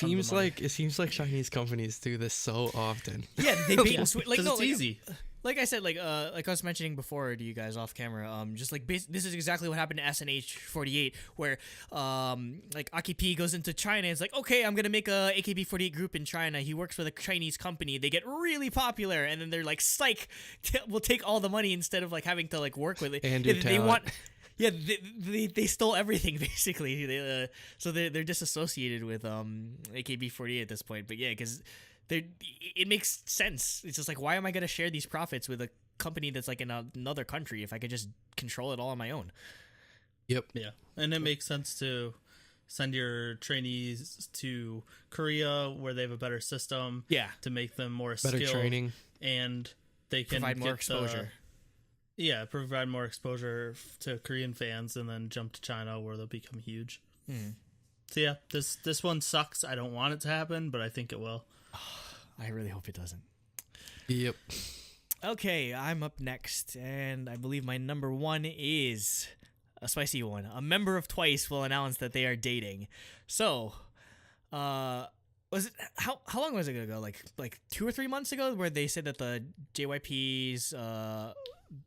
seems like Chinese companies do this so often. Yeah, they bait and switch. Like it's easy. Like I said, like I was mentioning before to you guys off camera, just like this is exactly what happened to SNH48, where like Aki P goes into China. It's like, okay, I'm gonna make a AKB48 group in China. He works for the Chinese company. They get really popular, and then they're like, psych, we'll take all the money instead of like having to like work with it. And do they want. Yeah, they stole everything basically. So they're disassociated with AKB48 at this point. But yeah, because it makes sense. It's just like, why am I gonna share these profits with a company that's like in another country if I could just control it all on my own? Yep. Yeah, and it makes sense to send your trainees to Korea where they have a better system. Yeah. To make them more Better skilled, training. and they can Provide more get exposure. provide more exposure to Korean fans, and then jump to China where they'll become huge. So yeah, this one sucks. I don't want it to happen, but I think it will. I really hope it doesn't. Yep. Okay, I'm up next, and I believe my number one is a spicy one. A member of Twice will announce that they are dating. So, was it how long was it ago? Like 2 or 3 months ago, where they said that the JYP's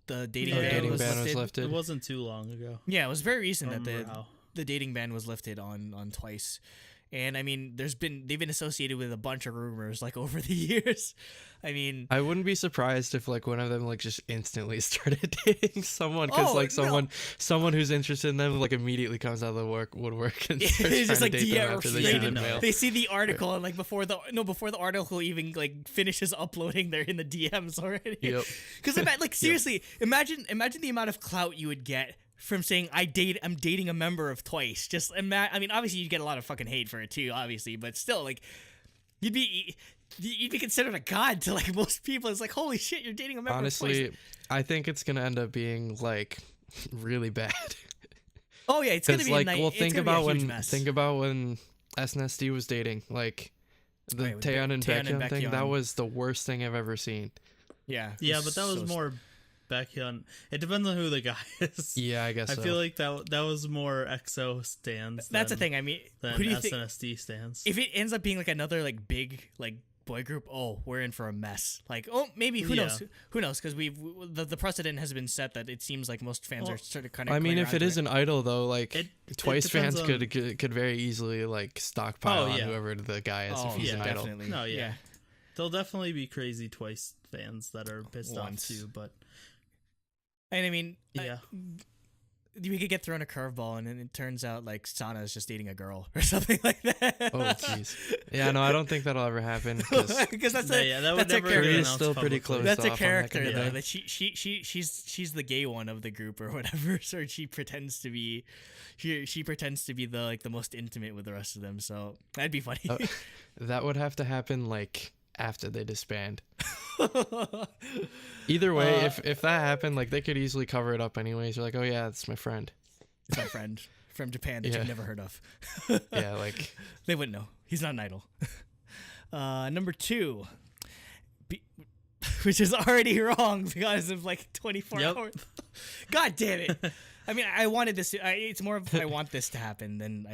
the dating ban was lifted. It wasn't too long ago. Yeah, it was very recent I don't that remember how. the dating ban was lifted on Twice. And I mean, they've been associated with a bunch of rumors like over the years. I mean, I wouldn't be surprised if like one of them like just instantly started dating someone, because like someone who's interested in them like immediately comes out of the woodwork and starts it's just trying like to date them after they see the mail. they see the article and like before the article even like finishes uploading, they're in the DMs already. Yep. Because like seriously, imagine the amount of clout you would get from saying I'm dating a member of Twice. Just I mean, obviously you'd get a lot of fucking hate for it too, obviously, but still, like you'd be considered a god to like most people. It's like, holy shit, you're dating a member of Twice. Honestly, I think it's gonna end up being like really bad. Oh yeah, it's gonna be like, a night. well, think about Right, with Taeyeon and Taeyeon and Baekhyun thing. Baekhyun. That was the worst thing I've ever seen. Yeah, But that was more Baekhyun. It depends on who the guy is. Yeah, I guess I so. feel like that was more EXO stands. That's the thing. I mean, Than who do you think? SNSD stands. If it ends up being like another like big like boy group, oh, we're in for a mess. Like, oh, maybe who knows? Who knows? Because the precedent has been set that it seems like most fans are sort of kind of. I mean, if it is an idol though, like Twice fans on... could very easily like stockpile on whoever the guy is if he's an idol. Definitely. No, yeah. There'll definitely be crazy Twice fans that are pissed off too, but. And I mean, yeah. We could get thrown a curveball, and then it turns out like Sana is just dating a girl or something like that. Oh jeez. Yeah, no, I don't think that'll ever happen because that's that would character. Is still pretty close. That's a off character on that though. That she's the gay one of the group or whatever. So she pretends to be, she pretends to be the like the most intimate with the rest of them. So that'd be funny. That would have to happen like after they disband. Either way, if that happened, like they could easily cover it up anyways. You're like, oh yeah, it's my friend. It's my friend from Japan that you've never heard of. Yeah, like they wouldn't know. He's not an idol. Number 2, which is already wrong because of like 24 hours. God damn it! I mean, I wanted this. It's more of I want this to happen than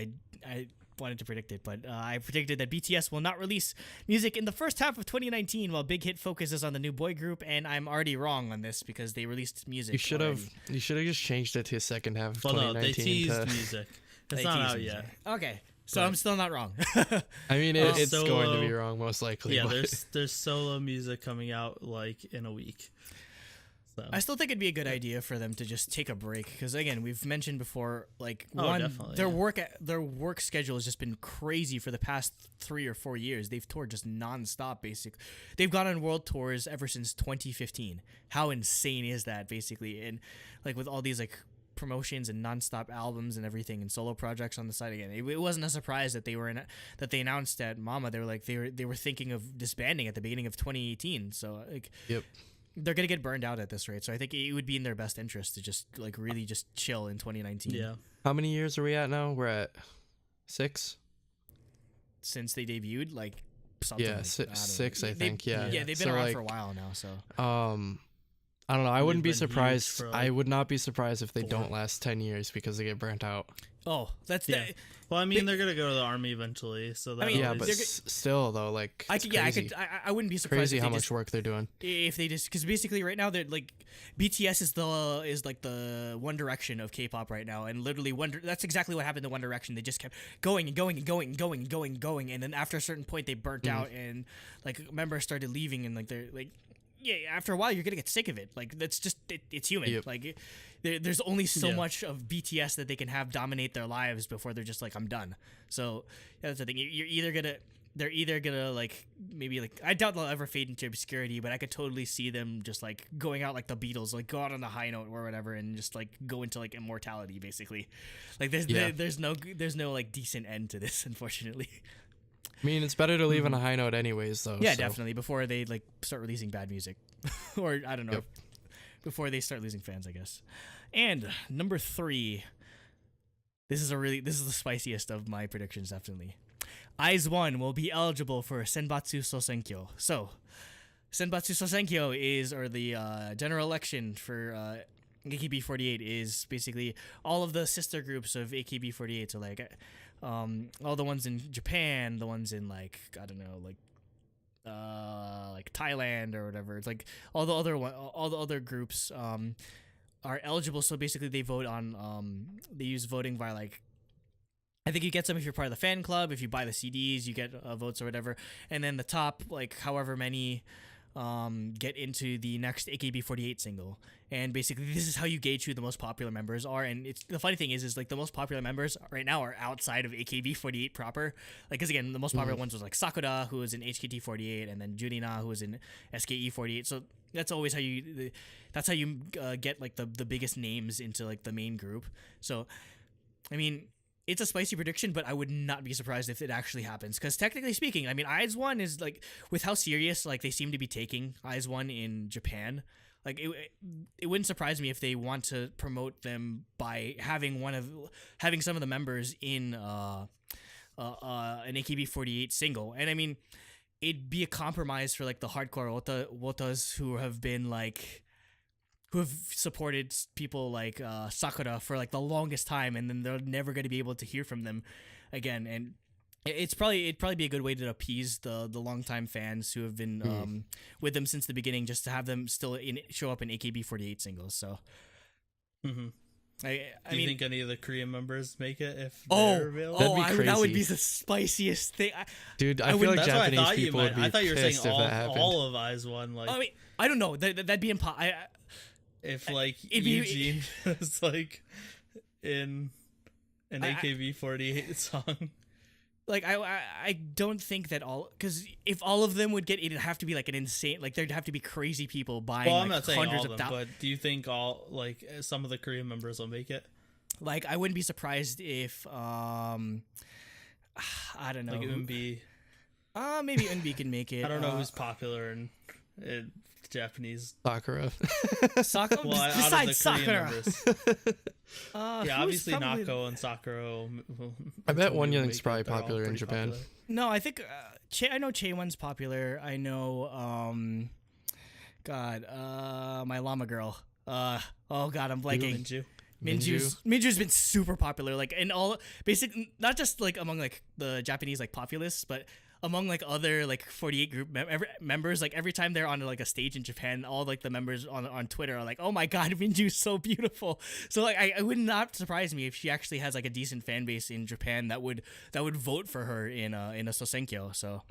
I wanted to predict it, but I predicted that BTS will not release music in the first half of 2019 while Big Hit focuses on the new boy group, and I'm already wrong on this because they released music. You should have just changed it to the second half of 2019. No, they teased music. It's not out yet. Okay, so I'm still not wrong. I mean, it's going to be wrong most likely. Yeah, there's solo music coming out like in a week. So. I still think it'd be a good idea for them to just take a break because again, we've mentioned before, like their work schedule has just been crazy for the past 3 or 4 years. They've toured just nonstop. Basically, they've gone on world tours ever since 2015. How insane is that? Basically, and like with all these like promotions and nonstop albums and everything and solo projects on the side again. It wasn't a surprise that they announced at Mama they were thinking of disbanding at the beginning of 2018. So like, yep. They're going to get burned out at this rate, so I think it would be in their best interest to just like really just chill in 2019. Yeah. How many years are we at now? We're at 6 since they debuted, like something. Yeah, like, 6, I think. Yeah. Yeah, they've been around for a while now. So. I don't know. I wouldn't be surprised. I would not be surprised if they 4. don't last 10 years because they get burnt out. Oh, that's Well, I mean, they're gonna go to the army eventually, so that. But still, though, like I wouldn't be surprised. Crazy how much work they're doing. If they just because basically right now they're like BTS is like the One Direction of K-pop right now, and literally that's exactly what happened to One Direction. They just kept going and going and going and going and going and going, and then after a certain point they burnt out, and like members started leaving, and like they're like. Yeah, after a while you're gonna get sick of it. Like that's just it's human. Yep. Like there's only so much of BTS that they can have dominate their lives before they're just like I'm done. So that's the thing. You're either gonna they're either gonna like maybe like I doubt they'll ever fade into obscurity, but I could totally see them just like going out like the Beatles, like go out on a high note or whatever, and just like go into like immortality basically. Like there's no like decent end to this, unfortunately. I mean, it's better to leave on a high note anyways, though. Yeah, so. definitely, before they like start releasing bad music, or I don't know, before they start losing fans, I guess. And number 3, this is the spiciest of my predictions, definitely. IZ*ONE will be eligible for Senbatsu Sosenkyo. So, Senbatsu Sosenkyo or the general election for AKB48 is basically all of the sister groups of AKB48. So like, all the ones in Japan, the ones in like I don't know, like Thailand or whatever. It's like all the other groups are eligible. So basically, they vote on they use voting via like. I think you get some if you're part of the fan club. If you buy the CDs, you get votes or whatever. And then the top, like however many, get into the next AKB48 single. And basically, this is how you gauge who the most popular members are. And it's the funny thing is like the most popular members right now are outside of AKB48 proper. Like, because again, the most popular ones was like Sakura, who was in HKT48, and then Jurina, who was in SKE48. So that's always how you get like the biggest names into like the main group. So, I mean. It's a spicy prediction, but I would not be surprised if it actually happens. Because technically speaking, I mean, IZ*ONE is like, with how serious like they seem to be taking IZ*ONE in Japan, like it wouldn't surprise me if they want to promote them by having some of the members in an AKB48 single. And I mean, it'd be a compromise for like the hardcore wotas who have been like. Who have supported people like Sakura for like the longest time, and then they're never going to be able to hear from them again. And it'd probably be a good way to appease the longtime fans who have been with them since the beginning, just to have them still show up in AKB48 singles. So, Do you think any of the Korean members make it if they're available? That'd be crazy. That would be the spiciest thing. Dude, I feel like that's Japanese what I thought people would be I thought you were saying pissed if that happened. all of IZ*ONE. Like, I mean, I don't know. That'd be impossible. if like Eugene was like in an AKB48 song. Like I don't think that because if all of them would get, it'd have to be like an insane, like there'd have to be crazy people buying. Well, like I'm not saying all of them, but do you think some of the Korean members will make it? Like I wouldn't be surprised if I don't know, like Eunbi. Maybe Eunbi can make it. I don't know who's popular in Japanese. Sakura. Sakura. Well, out besides of the Korean Sakura. members. Yeah, obviously Nako and Sakura. I bet Wonyoung's probably popular in Japan. Popular. No, I think I know Chaewon's popular. I know my llama girl. Oh god, I'm blanking. Minju's been super popular, like in all basic, not just like among like the Japanese like populists, but among like other like 48 group members. Like every time they're on like a stage in Japan, all like the members on Twitter are like, "Oh my god, Minju's so beautiful." So like I would not surprise me if she actually has like a decent fan base in Japan that would vote for her in a Sosenkyo. So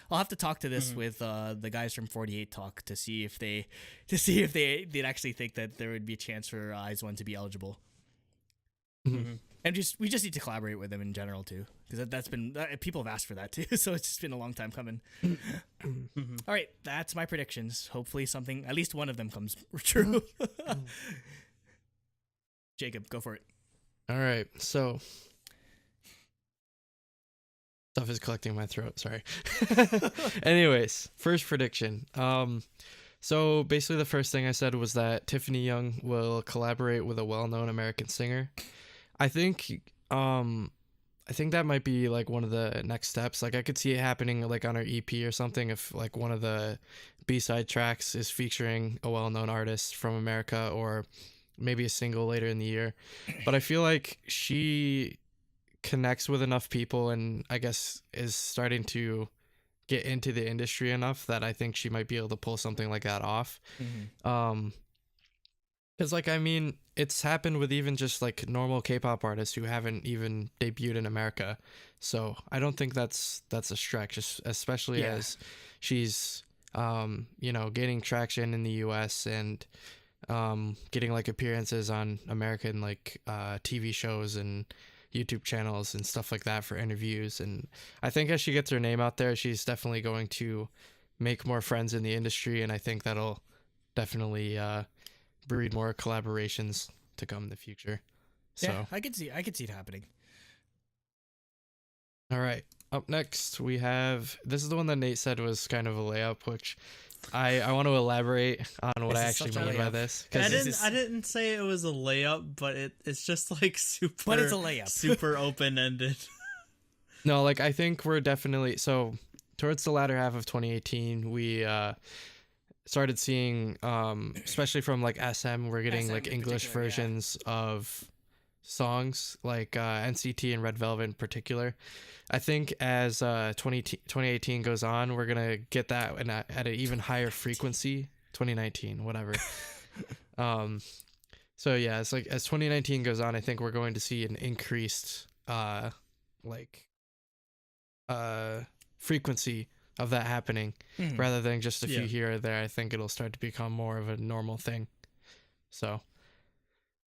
I'll have to talk to this with the guys from 48 Talk to see if they'd actually think that there would be a chance for IZ*ONE to be eligible. And we just need to collaborate with them in general too, because that's been people have asked for that too. So it's just been a long time coming. All right, that's my predictions. Hopefully at least one of them comes true. Jacob, go for it. All right, so stuff is collecting my throat. Sorry. Anyways, first prediction. So basically, the first thing I said was that Tiffany Young will collaborate with a well-known American singer. I think that might be like one of the next steps. Like I could see it happening like on our EP or something if like one of the B-side tracks is featuring a well-known artist from America, or maybe a single later in the year. But I feel like she connects with enough people and I guess is starting to get into the industry enough that I think she might be able to pull something like that off. Because like, I mean, it's happened with even just like normal K-pop artists who haven't even debuted in America. So I don't think that's a stretch, especially as she's, gaining traction in the US and getting like appearances on American like TV shows and YouTube channels and stuff like that for interviews. And I think as she gets her name out there, she's definitely going to make more friends in the industry, and I think that'll definitely breed more collaborations to come in the future. So Yeah, I could see it happening. all right, up next we have, this is the one that Nate said was kind of a layup, which I want to elaborate on what This I is actually such a mean by layup. this, I because didn't say it was a layup, but it's just like super. But it's a layup. Super open ended. no, like I think we're definitely, so towards the latter half of 2018, we started seeing, especially from like SM, we're getting SM like in English particular, yeah. versions of songs, like NCT and Red Velvet in particular. I think as 2018 goes on, we're gonna get that and at an even higher frequency. 2019, whatever. So yeah, it's like as 2019 goes on, I think we're going to see an increased frequency of that happening, rather than just a few here or there. I think it'll start to become more of a normal thing. So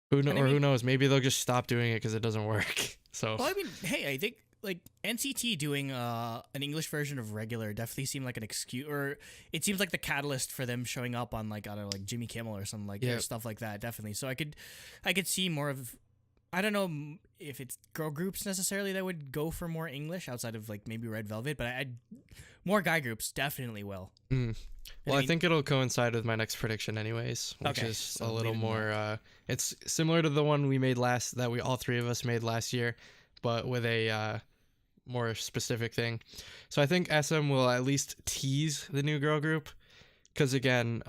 who knows? Maybe they'll just stop doing it because it doesn't work. So Well, I mean, hey, I think like NCT doing an English version of Regular definitely seemed like an excuse, or it seems like the catalyst for them showing up on like, I don't know, like Jimmy Kimmel or something like, Yeah. or stuff like that. Definitely. So I could see more of, I don't know if it's girl groups necessarily that would go for more English outside of like maybe Red Velvet, but more guy groups definitely will. Well, I think it'll coincide with my next prediction anyways, which Okay, is so a little leave it more, it's similar to the one we made that we all three of us made last year, but with a more specific thing. So I think SM will at least tease the new girl group, because again,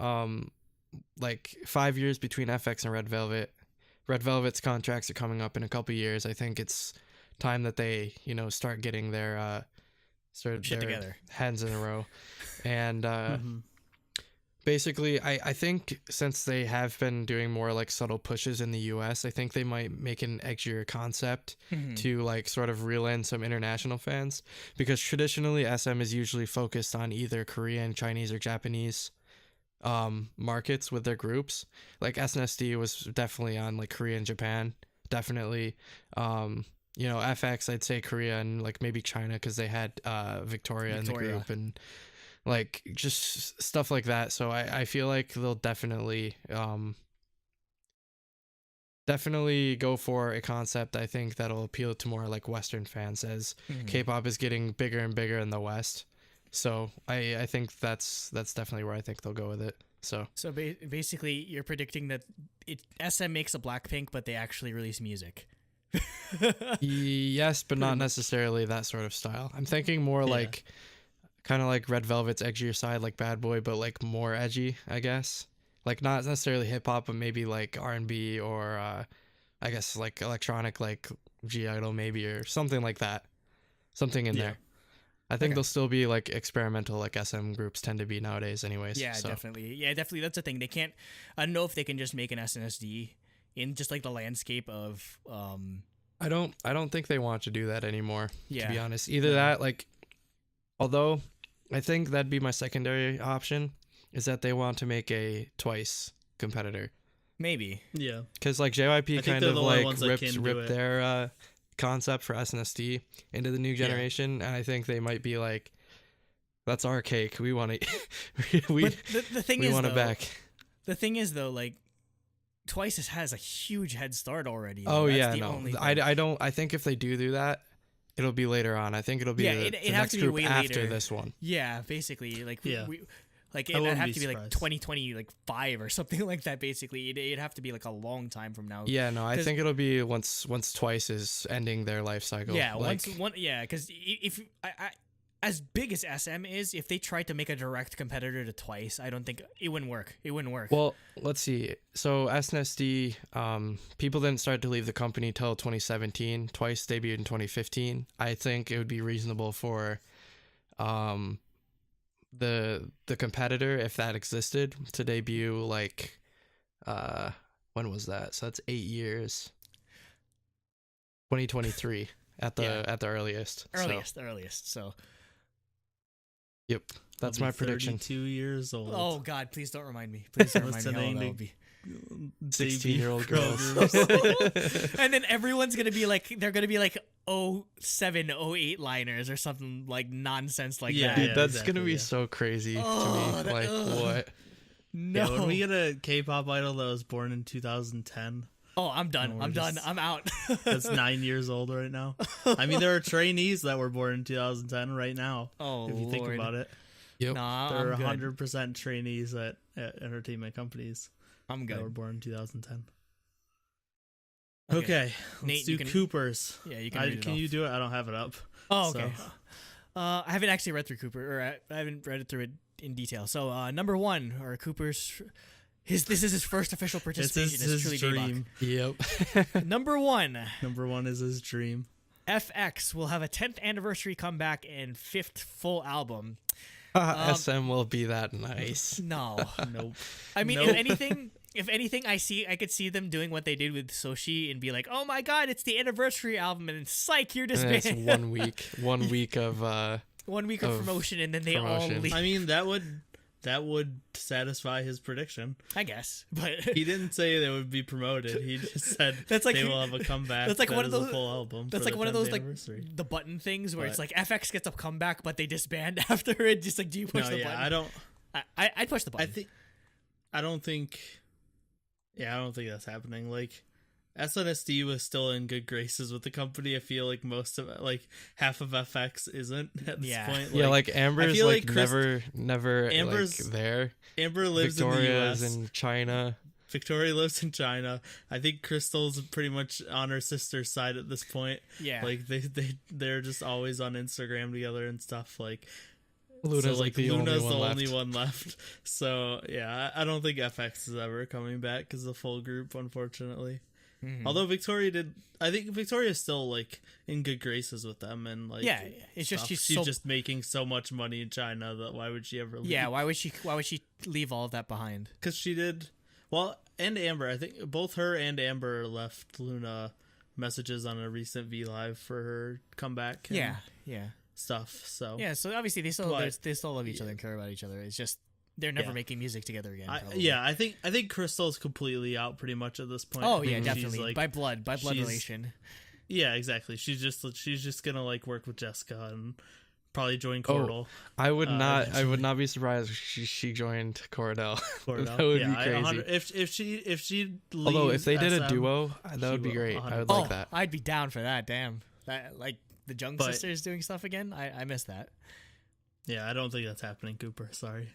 like 5 years between FX and Red Velvet. Red Velvet's contracts are coming up in a couple years. I think it's time that they, start getting their Shit together. hands in a row. And basically, I think since they have been doing more like subtle pushes in the US, I think they might make an edgier concept to like sort of reel in some international fans, because traditionally SM is usually focused on either Korean, Chinese, or Japanese markets with their groups. Like SNSD was definitely on like Korea and Japan, definitely. FX, I'd say Korea and like maybe China, because they had Victoria in the group, and like just stuff like that. So I feel like they'll definitely go for a concept, I think, that'll appeal to more like Western fans, as K-pop is getting bigger and bigger in the West. So I think that's definitely where I think they'll go with it. So Basically, you're predicting that SM makes a Blackpink, but they actually release music. yes, but not necessarily that sort of style. I'm thinking more like kind of like Red Velvet's edgier side, like Bad Boy, but like more edgy, I guess. Like not necessarily hip hop, but maybe like R&B, or I guess like electronic, like G Idol maybe, or something like that. Something in there. I think they'll still be like experimental, like SM groups tend to be nowadays anyways. Yeah, so. definitely. Yeah, definitely. That's the thing. They can't, I don't know if they can just make an SNSD in just like the landscape of I don't think they want to do that anymore, Yeah. to be honest. Either that, like, although I think that'd be my secondary option, is that they want to make a Twice competitor. maybe. Yeah. Because like JYP kind they're of the only like ones that can do ripped it. their concept for SNSD into the new generation, and I think they might be like, that's our cake. We want to But the thing we is want though, it back. the thing is though, like Twice has a huge head start already. Oh That's yeah, the no. only thing. I think if they do that, it'll be later on. I think it'll be the it'd have next to be group way after later. this one. Yeah, basically, like Yeah. like I it'd wouldn't have be to be like surprised. 2020, like 5 or something like that. Basically, it'd have to be like a long time from now. Yeah, no, I 'Cause- think it'll be once Twice is ending their life cycle. Yeah, like, because if I as big as SM is, if they tried to make a direct competitor to Twice, I don't think it wouldn't work. It wouldn't work. Well, let's see. So SNSD, people didn't start to leave the company till 2017. Twice debuted in 2015. I think it would be reasonable for the competitor, if that existed, to debut like when was that? So that's 8 years. 2023 at the earliest. Earliest. So. Yep. That's I'll my be prediction. 32 years old. Oh God! Please don't remind me. Please don't remind me. Listening How old to- I'll be. 16-year-old girls. And then everyone's gonna be like, they're gonna be like 07, 08 liners or something like nonsense like Yeah, that. Dude, that's exactly, gonna be yeah. so crazy Oh, to me. that- Like, what? No. Yeah, when we get a K-pop idol that was born in 2010, Oh, I'm done. we're I'm done. just- I'm out. that's 9 years old right now. I mean, there are trainees that were born in 2010 right now. Oh, if you think Lord. about it, Yep. Nah, there are I'm good. 100% trainees at entertainment companies I'm that were good. born in 2010. Okay. Okay, let's Nate, do you can- Cooper's. Yeah, you can read it Can off. you do it? I don't have it up. Oh, So- okay. I haven't actually read through Cooper, or I haven't read it through it in detail. So, number one, or Cooper's, this is his first official It's participation. his It's truly dream. Yep. Daebak. Number one, Number one is his dream. FX will have a 10th anniversary comeback and 5th full album. SM will be that nice. No, Nope. I mean, Nope. if anything, I could see them doing what they did with Soshi and be like, "Oh my God, it's the anniversary album," and then psych, you're And then it's disbanded. 1 week. 1 week of 1 week of of promotion, and then they all promotion. leave. I mean, that would satisfy his prediction. I guess, but He didn't say they would be promoted. He just said That's like- they will have a comeback. that's like that one of is a those- full album. that's for like the one of 10th those like anniversary. the button things where it's But- like FX gets a comeback, but they disband after it. Just like, do you push No, the yeah, button? I'd push the button. I don't think that's happening. Like, SNSD was still in good graces with the company. I feel like most of it, like half of FX isn't at this Yeah. point. yeah, like Amber's feel like, like Chris- never Amber's like there. Amber lives Victoria's in the US. in China. Victoria lives in China. I think Crystal's pretty much on her sister's side at this point. Yeah. Like they're just always on Instagram together and stuff. Like Luna's so, like the only Luna's one the left. only one left. So yeah, I don't think FX is ever coming back as a full group, unfortunately. Mhm. Although I think Victoria's still like in good graces with them, and like Yeah, it's just stuff. she's so just making so much money in China that why would she ever leave? yeah. Why would she leave all of that behind? Because she did well, and Amber. I think both her and Amber left Luna messages on a recent V Live for her comeback. And Yeah. stuff. So Yeah. So obviously they still But- they still love each other and care about each other. It's just they're never Yeah. making music together again. probably. yeah, I think Crystal's completely out pretty much at this point. Oh I yeah, think she's, definitely like, by blood she's- relation. Yeah, exactly. She's just gonna like work with Jessica and probably join Oh, Cordell. I would not eventually. not be surprised if she joined Cordell. Cordell. That would yeah, be crazy. if she leaves Although if they did a SM, duo, that she would be will, great. I would 100%. like that. I'd be down for that. Damn, that like the Jung But- sisters doing stuff again. I miss that. Yeah, I don't think that's happening, Cooper. Sorry.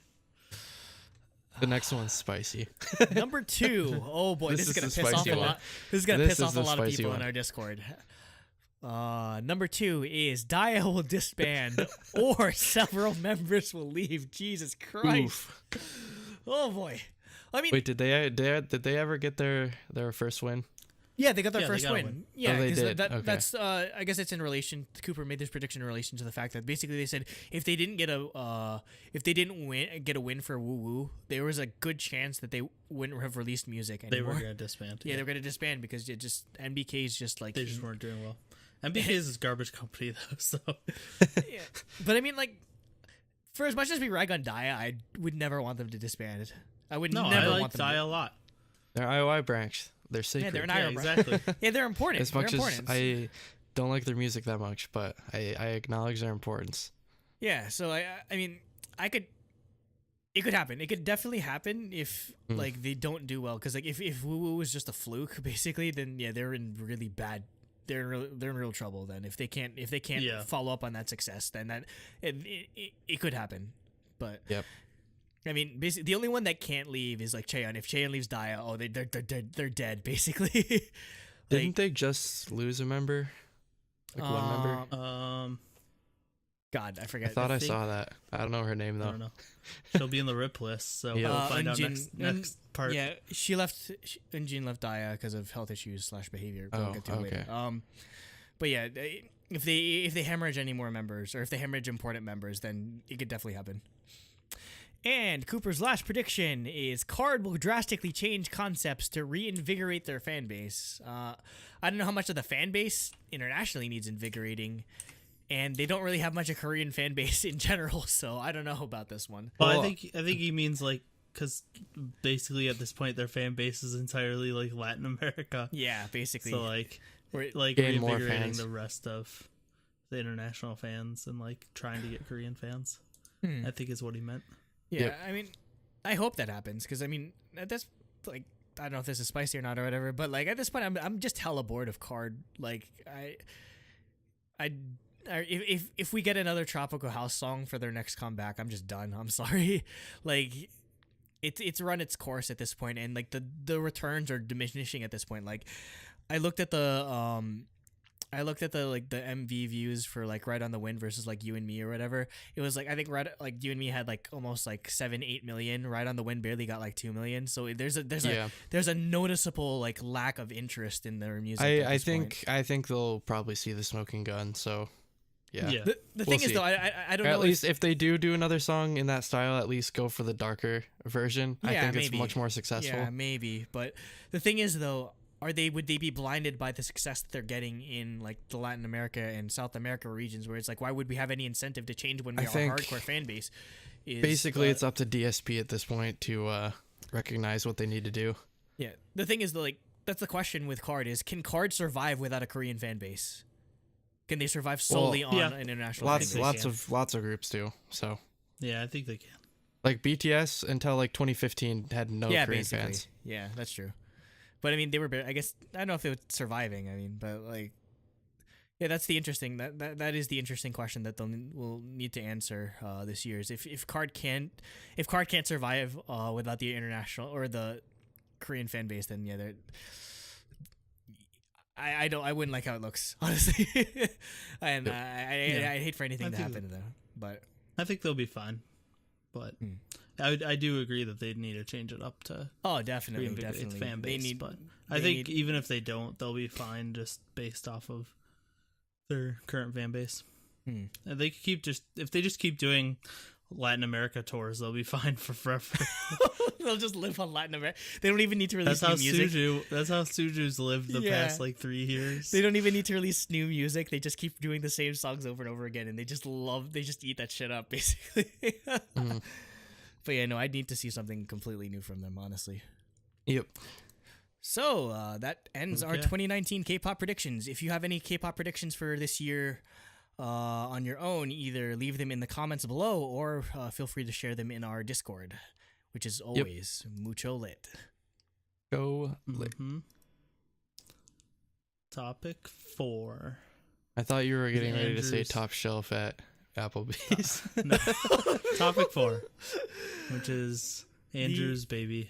The next one's spicy. Number 2. Oh boy, This this, is is gonna the piss off spicy a one. lot. This is gonna This piss is off a the lot of spicy people one. in our Discord. Number 2 is Dia will disband or several members will leave. Jesus Christ. Oof. Oh boy. I mean, Wait, did they ever get their first win? yeah, they got their Yeah, they first got a win. win. Yeah, Oh, they 'cause did. Okay. that's I guess it's in relation. Cooper made this prediction in relation to the fact that basically they said if they didn't get a win for Woo Woo, there was a good chance that they wouldn't have released music They anymore. were gonna disband. Yeah, they were gonna disband because it just MBK's just like They just weren't doing well. MBK is this garbage company though, so yeah. But I mean, like, for as much as we rag on Dia, I would never want them to disband. I would no, never I like want them. Dia a lot. Their IOI branch. They're sacred. they're an Yeah, IO exactly. Yeah, they're important. As much they're as important. I don't like their music that much, but I acknowledge their importance. Yeah, so I mean, it could happen. It could definitely happen if like they don't do well. Because like if Woo Woo was just a fluke, basically, then yeah, they're in really bad. They're in real trouble. Then if they can't Yeah. follow up on that success, then that it could happen. But Yep. I mean, basically, the only one that can't leave is like Cheon. If Cheon leaves Dia, oh, they're dead basically. Didn't they just lose a member? Like one member? God, I I forget. thought I think- saw that. I don't know her name I though. don't know. She'll be in the RIP list, so Yeah. we'll find out Eunjin- next part. Yeah, she left. Eunjin left Dia because of health issues / behavior. We'll Oh, get to it later. okay. But yeah, if they hemorrhage any more members or if they hemorrhage important members, then it could definitely happen. And Cooper's last prediction is Card will drastically change concepts to reinvigorate their fan base. I don't know how much of the fan base internationally needs invigorating, and they don't really have much of Korean fan base in general, so I don't know about this one. Well, Well, I think he means like because basically at this point their fan base is entirely like Latin America. Yeah, basically. So like We're- like gain more reinvigorating fans. the rest of the international fans and like trying to get Korean fans. Hmm. I think is what he meant. Yeah, Yep. I mean, I hope that happens because I mean that's like I don't know if this is spicy or not or whatever, but like at this point I'm just hella bored of Card. Like if we get another Tropical House song for their next comeback, I'm just done. I'm sorry. Like it's run its course at this point, and like the returns are diminishing at this point. Like I looked at the like the MV views for like Ride on the Wind versus like You and Me or whatever. It was like I think You and Me had like almost like 7-8 million. Ride on the Wind barely got like 2 million. So there's a noticeable like lack of interest in their music. I think they'll probably see the Smoking Gun. So yeah. Yeah. The We'll thing is see. though, I don't Or know. at least if they do another song in that style, at least go for the darker version. I Yeah, think it's maybe. much more successful. Yeah, maybe. But the thing is though, would they be blinded by the success that they're getting in like the Latin America and South America regions where it's like why would we have any incentive to change when I our think hardcore fan base is Basically, it's up to DSP at this point to recognize what they need to do. Yeah. The thing is though, like that's the question with Card is can Card survive without a Korean fan base? Can they survive solely on yeah. an international Lots fan base? lots of groups do. So Yeah, I think they can. like BTS until like 2015 had no Korean basically. fans. Yeah, that's true. But I mean, they were. I guess I don't know if they were surviving. I mean, but like, yeah, that's the interesting. That is the interesting question that will need to answer this year. Is if Card can't survive without the international or the Korean fan base, then yeah, they're. I wouldn't like how it looks, honestly, and I hate for anything to happen though. But I think they'll be fine. But I do agree that they need to change it up to definitely reinvigorate the fan base. But I they think need- even if they don't, they'll be fine just based off of their current fan base. And they could if they just keep doing Latin America tours, they'll be fine for forever. they'll just live on Latin America. They don't even need to release That's how new music. That's how Suju's lived the past like 3 years. They don't even need to release new music. They just keep doing the same songs over and over again, and they just eat that shit up, basically. But yeah, no, I need to see something completely new from them, honestly. Yep. So that ends our Okay. 2019 K-pop predictions. If you have any K-pop predictions for this year on your own, either leave them in the comments below or feel free to share them in our Discord, which is always mucho lit. Go lit. Mhm. Topic 4. I thought you were getting ready to say Andrews. top shelf at Applebee's. No. Topic 4, which is Andrew's baby.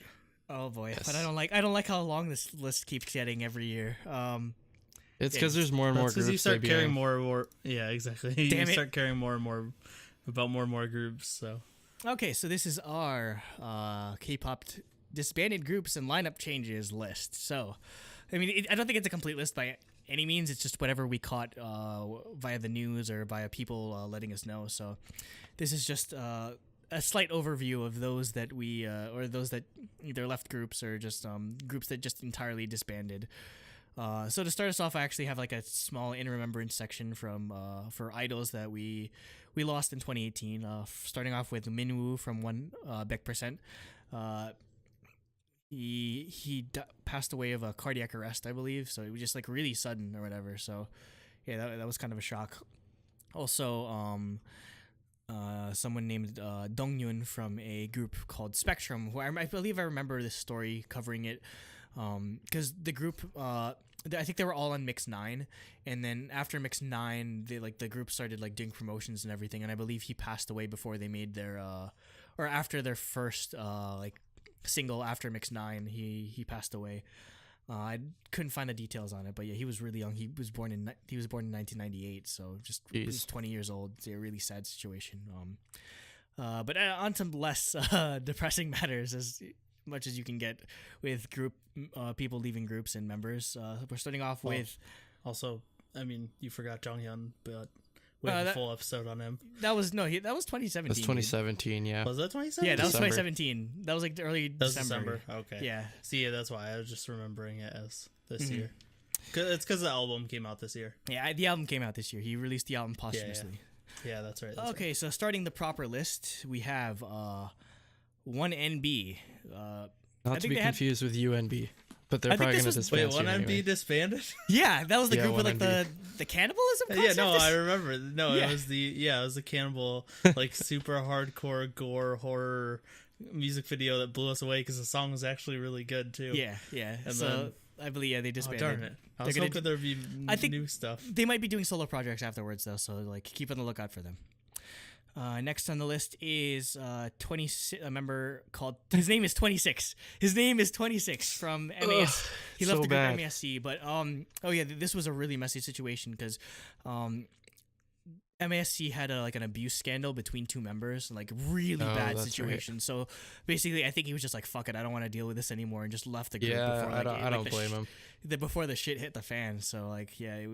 Oh boy, Yes. but I don't like how long this list keeps getting every year. It's because there's more and more That's because groups. you start caring debuting. more and more. Yeah, exactly. Damn You it. start caring more and more about more and more groups. So Okay, so this is our K-pop disbanded groups and lineup changes list. So, I mean, I don't think it's a complete list by any means. It's just whatever we caught via the news or via people letting us know. So, this is just a slight overview of those that we or those that either left groups or just groups that just entirely disbanded. So to start us off, I actually have like a small in remembrance section from for idols that we lost in 2018. Starting off with Minwoo from One Baek Percent. He passed away of a cardiac arrest, I believe. So it was just like really sudden or whatever. So yeah, that was kind of a shock. Also, someone named Dongyun from a group called Spectrum, who I believe I remember this story covering it. Because the group, I think they were all on Mix 9, and then after Mix 9, the group started like doing promotions and everything, and I believe he passed away before they made their, or after their first like single after Mix 9, he passed away. I couldn't find the details on it, but yeah, he was really young. He was born in 1998, so just he was 20 years old. It's a really sad situation. But on some less depressing matters, as much as you can get with group people leaving groups and members. We're starting off with. also, I mean, you forgot Jonghyun, but we have a full episode on him. That was 2017. That's 2017, yeah. Was that 2017? Yeah, that was December. 2017. That was like the early That was December. Okay. Yeah. See, yeah, that's why I was just remembering it as this year. It's because the album came out this year. Yeah, the album came out this year. He released the album posthumously. Yeah, that's right. Okay, so starting the proper list, we have 1NB. Not to be confused with UNB, but they're I think probably this going to was- disband Wait, soon 1MB anyway. disbanded? Yeah, that was the Yeah, group with like 1NB. the cannibalism Yeah, concept. no, I remember. No, Yeah. it was the cannibal, like super hardcore gore horror music video that blew us away because the song was actually really good too. Yeah. And So I believe they Oh, disbanded. darn it! I was They're gonna hoping there'd be I think- new stuff. They might be doing solo projects afterwards though, so like keep on the lookout for them. Next on the list is 26. A member called. His name is 26. His name is 26 from MAS. He left so the group bad. MASC, but oh yeah, this was a really messy situation because MASC had an abuse scandal between two members, like really bad that's situation. So basically, I think he was just like, "Fuck it, I don't want to deal with this anymore," and just left the group. Yeah, before, I don't blame him. Before the shit hit the fan. So like, yeah,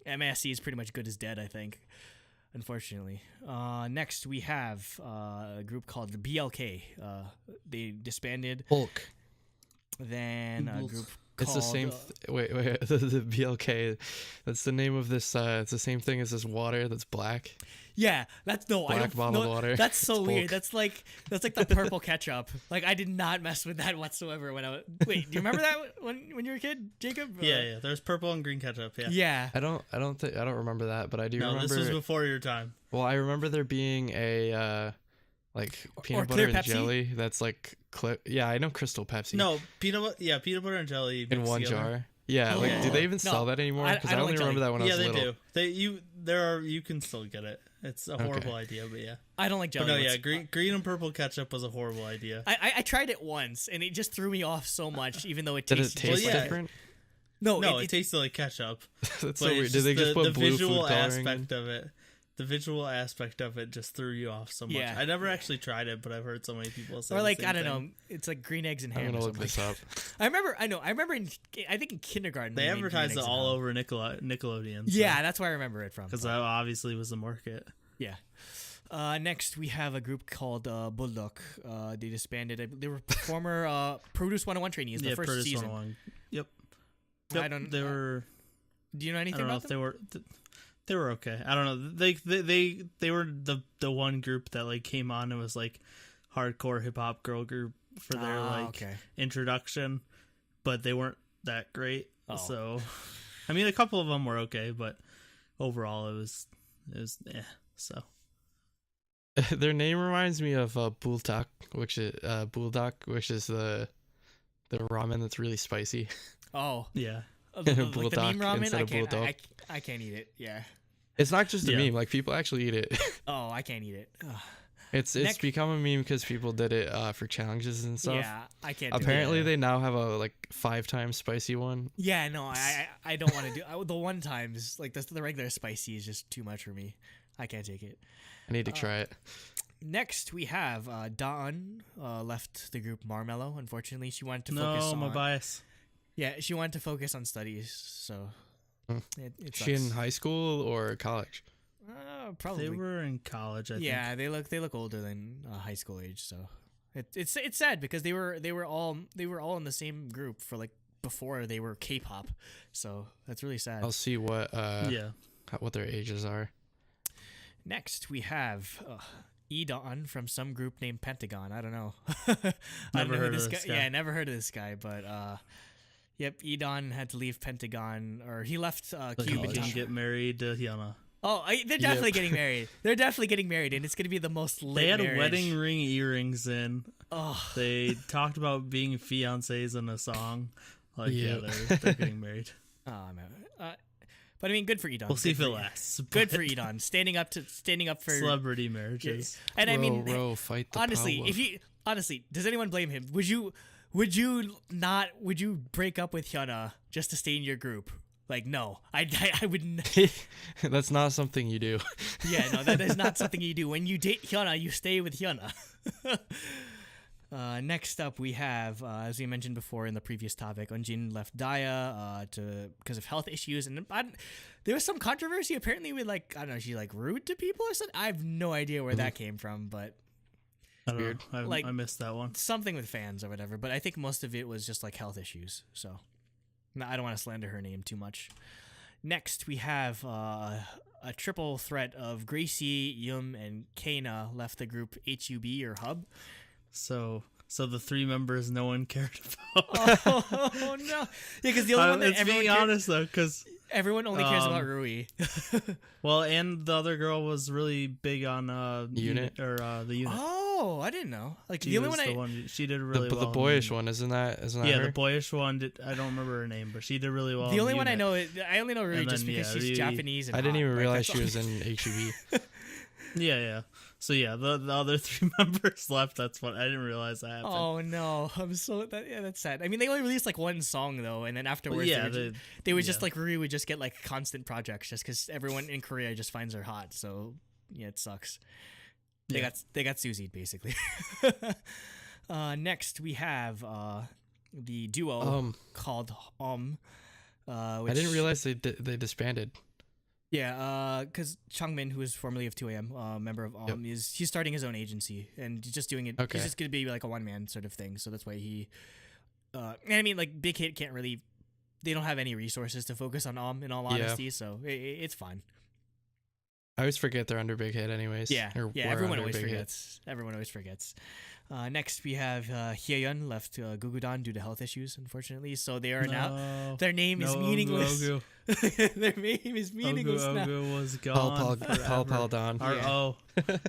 MASC is pretty much good as dead, I think. Unfortunately. Next we have a group called the BLK. They disbanded. Hulk. Then a group It's called, the same. Wait. The BLK. That's the name of this. It's the same thing as this water that's black. yeah, that's no. I Black don't. bottled No, water. that's so It's weird. bulk. That's like the purple ketchup. Like I did not mess with that whatsoever when I was. Wait, do you remember that when you were a kid, Jacob? Yeah. There's purple and green ketchup. Yeah. Yeah. I don't remember that, but I do No, remember. this was before your time. Well, I remember there being a like peanut clear butter and Pepsi? jelly that's like yeah, I know Crystal Pepsi. No, peanut butter and jelly in mixed one together. jar. Yeah, Oh, like yeah. do they even No, sell that anymore? I Because don't I only like remember jelly. that when I Yeah, was they little. do. You can still get it. It's a horrible idea, but yeah. I don't like jelly. But no, ones. yeah, green and purple ketchup was a horrible idea. I tried it once and it just threw me off so much, even though it Did it tasted taste Well, yeah. different? No, it tasted like ketchup. That's But so it's weird. Did they just the put blue visual food coloring in? aspect of it? The visual aspect of it just threw you off so much. Yeah. I never actually tried it, but I've heard so many people say. or the like same I don't thing. know, it's like green eggs and ham. I'm gonna or look something. this up. I remember I think in kindergarten They made green advertised eggs it and all ham. over Nickelodeon. Yeah, that's where I remember it from. because that obviously was the market. Yeah. Next we have a group called Bulldog. They disbanded. They were former Produce 101 trainees. The Yeah, first Produce season. 101. Yep. I don't. They were. Do you know I anything don't know about if them? they were. They were okay. I don't know. They were the one group that like came on and was like hardcore hip hop girl group for their Okay. introduction, but they weren't that great. Oh. So, I mean, a couple of them were okay, but overall it was So Their name reminds me of Buldak, which is the ramen that's really spicy. Oh, yeah, like the Bulldog meme ramen. instead I of can't. bulldog. I can't eat it. Yeah. It's not just a Yeah. meme; like people actually eat it. Oh, I can't eat it. Ugh. It's Next- become a meme because people did it for challenges and stuff. Yeah, I can't. do Apparently, it. they now have a like 5 times spicy one. Yeah, no, I don't want to do. The one times like the regular spicy is just too much for me. I can't take it. I need to try it. Next, we have Dawn left the group Marmello. Unfortunately, she wanted to focus no, on. my bias. Yeah, she wanted to focus on studies, so Hmm. it She in sucks. high school or college? Probably. They were in college. I think. Yeah, they look older than high school age, so it's sad because they were all in the same group for like before they were K-pop, so that's really sad. I'll see what Yeah. what their ages are. Next, we have Edon from some group named Pentagon. I don't know. I don't Never know who heard of this guy. Yeah, never heard of this guy, but yep, Edon had to leave Pentagon, or he left But Cube. he and didn't get married to Hyuna. Oh, they're definitely getting married. They're definitely getting married, and it's gonna be the most lit They had marriage. wedding ring earrings in. Oh, They talked about being fiancés in a song. Like, yeah, Yeah. they're getting married. oh man. But I mean, good for Edon. We'll see Good if it for- lasts. Good but for Edon, standing up for celebrity marriages. And I mean, row, fight the honestly, power. does anyone blame him? Would you break up with Hyuna just to stay in your group? Like, no, I wouldn't. That's not something you do. Yeah, no, that is not something you do. When you date Hyuna, you stay with Hyuna. Next up, we have, as we mentioned before in the previous topic, Eunjin left Daya because of health issues, and there was some controversy apparently with I don't know, she rude to people or something. I have no idea where that came from, but I don't Weird. know. Like- I missed that one. something with fans or whatever. But I think most of it was just health issues. So no, I don't want to slander her name too much. Next, we have a triple threat of Gracie, Yum, and Kana left the group HUB or Hub. So the 3 members no one cared about. Oh no! Yeah, because the only one that it's everyone being honest though, because everyone only cares about Rui. well, and the other girl was really big on Unit? or the unit. Oh, I didn't know. Like She the only was one she did really well. The boyish one, isn't that Yeah, her? the boyish one. I don't remember her name, but she did really well. the in only one I unit. know. I only know Rui And just then, because yeah, she's Rui- Japanese. And I didn't hot. even Like, realize that's she all- was in HEB. Yeah. So yeah, the other 3 members left. That's what I didn't realize that happened. Oh no! I'm so that's sad. I mean, they only released like one song though, and then Well, afterwards, yeah, they would just yeah. like Rui would just get like constant projects just because everyone in Korea just finds her hot. So yeah, it sucks. They Yeah. got Suzied basically. Next we have the duo called which, I didn't realize they disbanded. Yeah, because Changmin, who is formerly of 2AM, member of he's starting his own agency and he's just doing it. Okay. He's just gonna be like a 1-man sort of thing. So that's why he. And I mean, like Big Hit can't really. They don't have any resources to focus on in all honesty, so it's fine. I always forget they're under Big Hit anyways. Yeah, Or yeah. were Everyone under always Big Hit. forgets. Everyone always forgets. Next, we have Hyeyeon left Gugudan due to health issues, unfortunately. So they are now. Their name is meaningless. Ogu. Their name is meaningless now. Ogu was gone. Pal Don. Our Yeah. O.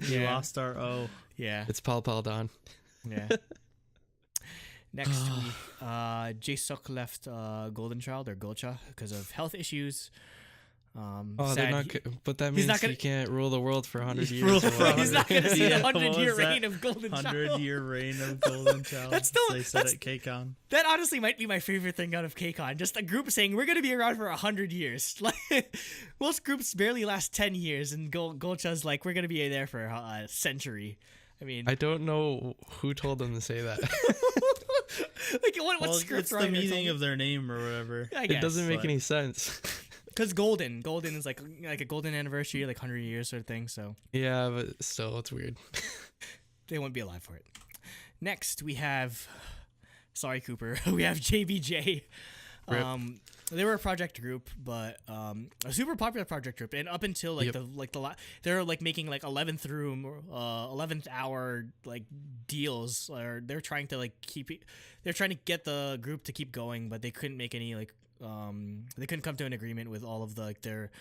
We Yeah. lost our O. Yeah, It's Pal Don. yeah. Next, we Jae-suk left Golden Child or Golcha because of health issues. Oh, sad. they're not. But that he's means not gonna- he can't rule the world for 100 years. Rule or for whatever. He's not gonna see Yeah, a what 100-year was that? reign of Golden Child. 100-year reign of Golden Child. That's still- they said that's- at KCON. That honestly might be my favorite thing out of KCON. Just a group saying we're gonna be around for 100 years. Like most groups barely last 10 years, and Golcha's like we're gonna be there for a century. I mean, I don't know who told them to say that. like what Well, script it's the writer meaning told of their name or whatever. I It guess, doesn't make but- any sense. because golden is like a golden anniversary, like 100 years sort of thing. So Yeah, but still, it's weird. they won't be alive for it. Next, we have, sorry Cooper, we have JBJ. Rip. They were a project group, but a super popular project group, and up until like Yep. they're like making like 11th room, 11th hour like deals, or they're trying to like they're trying to get the group to keep going, but they couldn't make any like they couldn't come to an agreement with all of the like their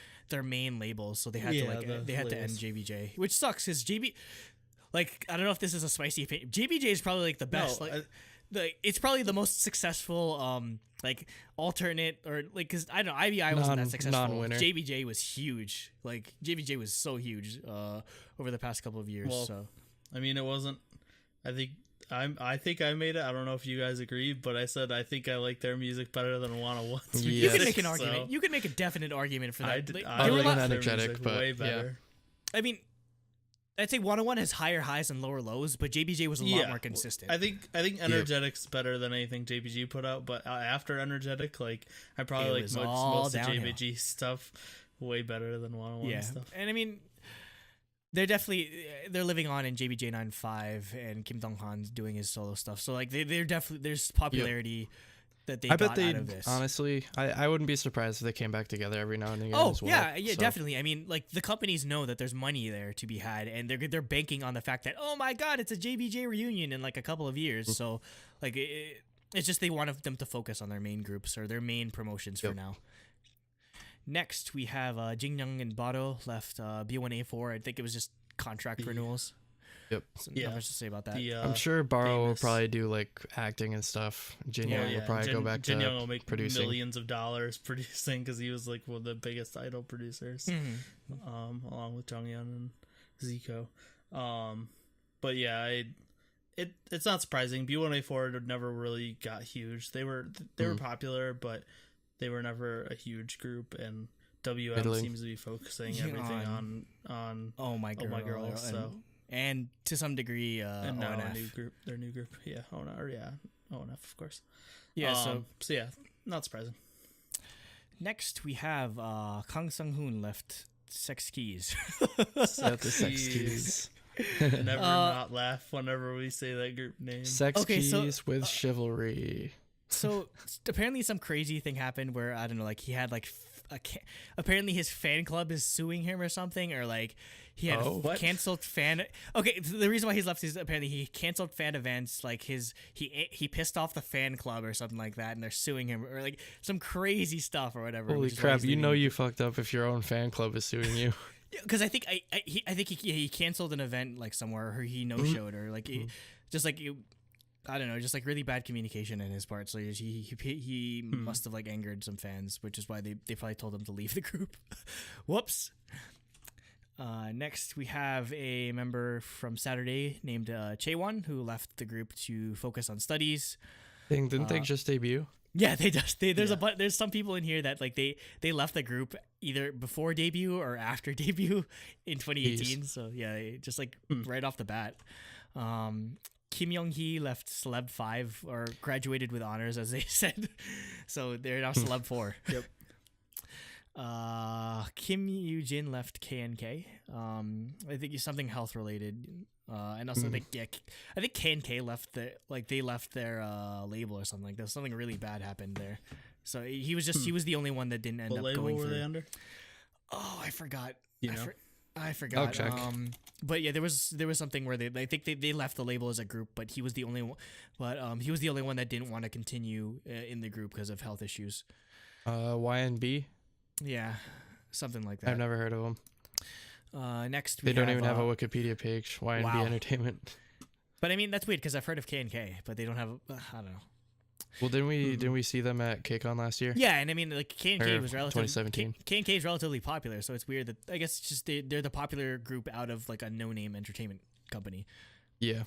main labels, so they had The to end labels. JBJ, which sucks because like I don't know if this is a spicy opinion. JBJ is probably like the best. No, It's probably the most successful like alternate or like because I don't know IBI wasn't that successful. Non-winner. JBJ was huge. Like JBJ was so huge over the past couple of years. Well, so I mean, it wasn't. I think I made it. I don't know if you guys agree, but I said I think I like their music better than 101's Yeah. you music. can make an so argument. You can make a definite argument for that. I, did, Like, I they were like a lot- their energetic, music but way yeah. better. I mean, I'd say 101 has higher highs and lower lows, but JBJ was a lot more consistent. I think Energetic's better than anything JBG put out, but after Energetic, like I probably It like was most all of downhill. JBG stuff way better than 101 yeah, stuff. and I mean, they're living on in JBJ 95 and Kim Dong Han's doing his solo stuff. So like they're definitely there's popularity that they I got bet out of this. honestly, I wouldn't be surprised if they came back together every now and again. Oh as well, yeah, so. definitely. I mean, like the companies know that there's money there to be had, and they're banking on the fact that oh my god, it's a JBJ reunion in like a couple of years. So like it's just they want them to focus on their main groups or their main promotions for now. Next, we have Jingyoung and Bado left B1A4. I think it was just contract renewals. Yep. So Yeah. not much to say about that. I'm sure Baro will famous- probably do like acting and stuff. Jin Young will probably go back Jin to Young will make producing. millions of dollars producing because he was like one of the biggest idol producers, along with Jonghyun and Zico. But yeah, it's not surprising. B1A4 never really got huge. They were popular, but they were never a huge group. And WM Middling. seems to be focusing everything on Oh my girl. so. And to some degree, And now ONF. their new group, yeah, ONF, of course. Yeah. So yeah, not surprising. Next we have Kang Sung-hoon left Sex Keys. Set the sex keys. Never not laugh whenever we say that group name. Sex Okay, so, keys with chivalry. So apparently some crazy thing happened where I don't know, like he had like apparently his fan club is suing him or something, or like He had Oh. canceled fan. Okay, the reason why he's left is apparently he canceled fan events. Like he pissed off the fan club or something like that, and they're suing him or like some crazy stuff or whatever. Holy crap! You know you fucked up if your own fan club is suing you. Because I think I think he canceled an event like somewhere, or he no showed, or like just like I don't know, just like really bad communication in his part. So he must have like angered some fans, which is why they probably told him to leave the group. Whoops. Next, we have a member from Saturday named Chaewon, who left the group to focus on studies. Didn't they just debut? Yeah, there's some people in here that like they left the group either before debut or after debut in 2018. Jeez. So yeah, just like right off the bat. Kim Young-hee left Celeb 5 or graduated with honors, as they said. So they're now Celeb 4. Yep. Kim Yoo-jin left KNK. I think it's something health related. And also I think KNK left they left their label or something like that. Something really bad happened there. So he was the only one that didn't end up going for. What label were they under? Oh, I forgot. I forgot. I'll check. But yeah, there was something where I think they left the label as a group, but he was the only one. But he was the only one that didn't want to continue in the group because of health issues. YNB. Yeah, something like that. I've never heard of them. Next, they don't even have a Wikipedia page. YNB wow. Entertainment. But I mean, that's weird because I've heard of KNK, but they don't have. I don't know. Well, didn't we see them at KCON last year? Yeah, and I mean, like KNK was relatively 2017. KNK is relatively popular, so it's weird that I guess it's just they're the popular group out of like a no-name entertainment company. Yeah.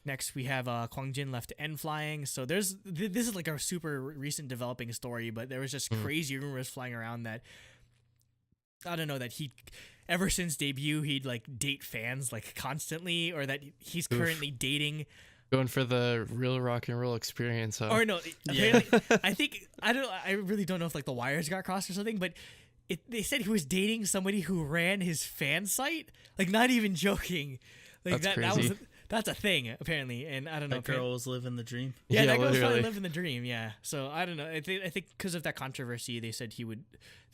Next, we have Kwang Jin left N Flying. So this is like a super recent developing story, but there was just crazy rumors flying around that I don't know that he ever since debut he'd like date fans like constantly, or that he's currently dating. Going for the real rock and roll experience, huh? Or no, apparently, I really don't know if like the wires got crossed or something, but they said he was dating somebody who ran his fan site. Like, not even joking. Like that's crazy. That's a thing apparently, and I don't know. That girl was living the dream. Yeah, that girl was probably living the dream. Yeah, so I don't know. I think because of that controversy, they said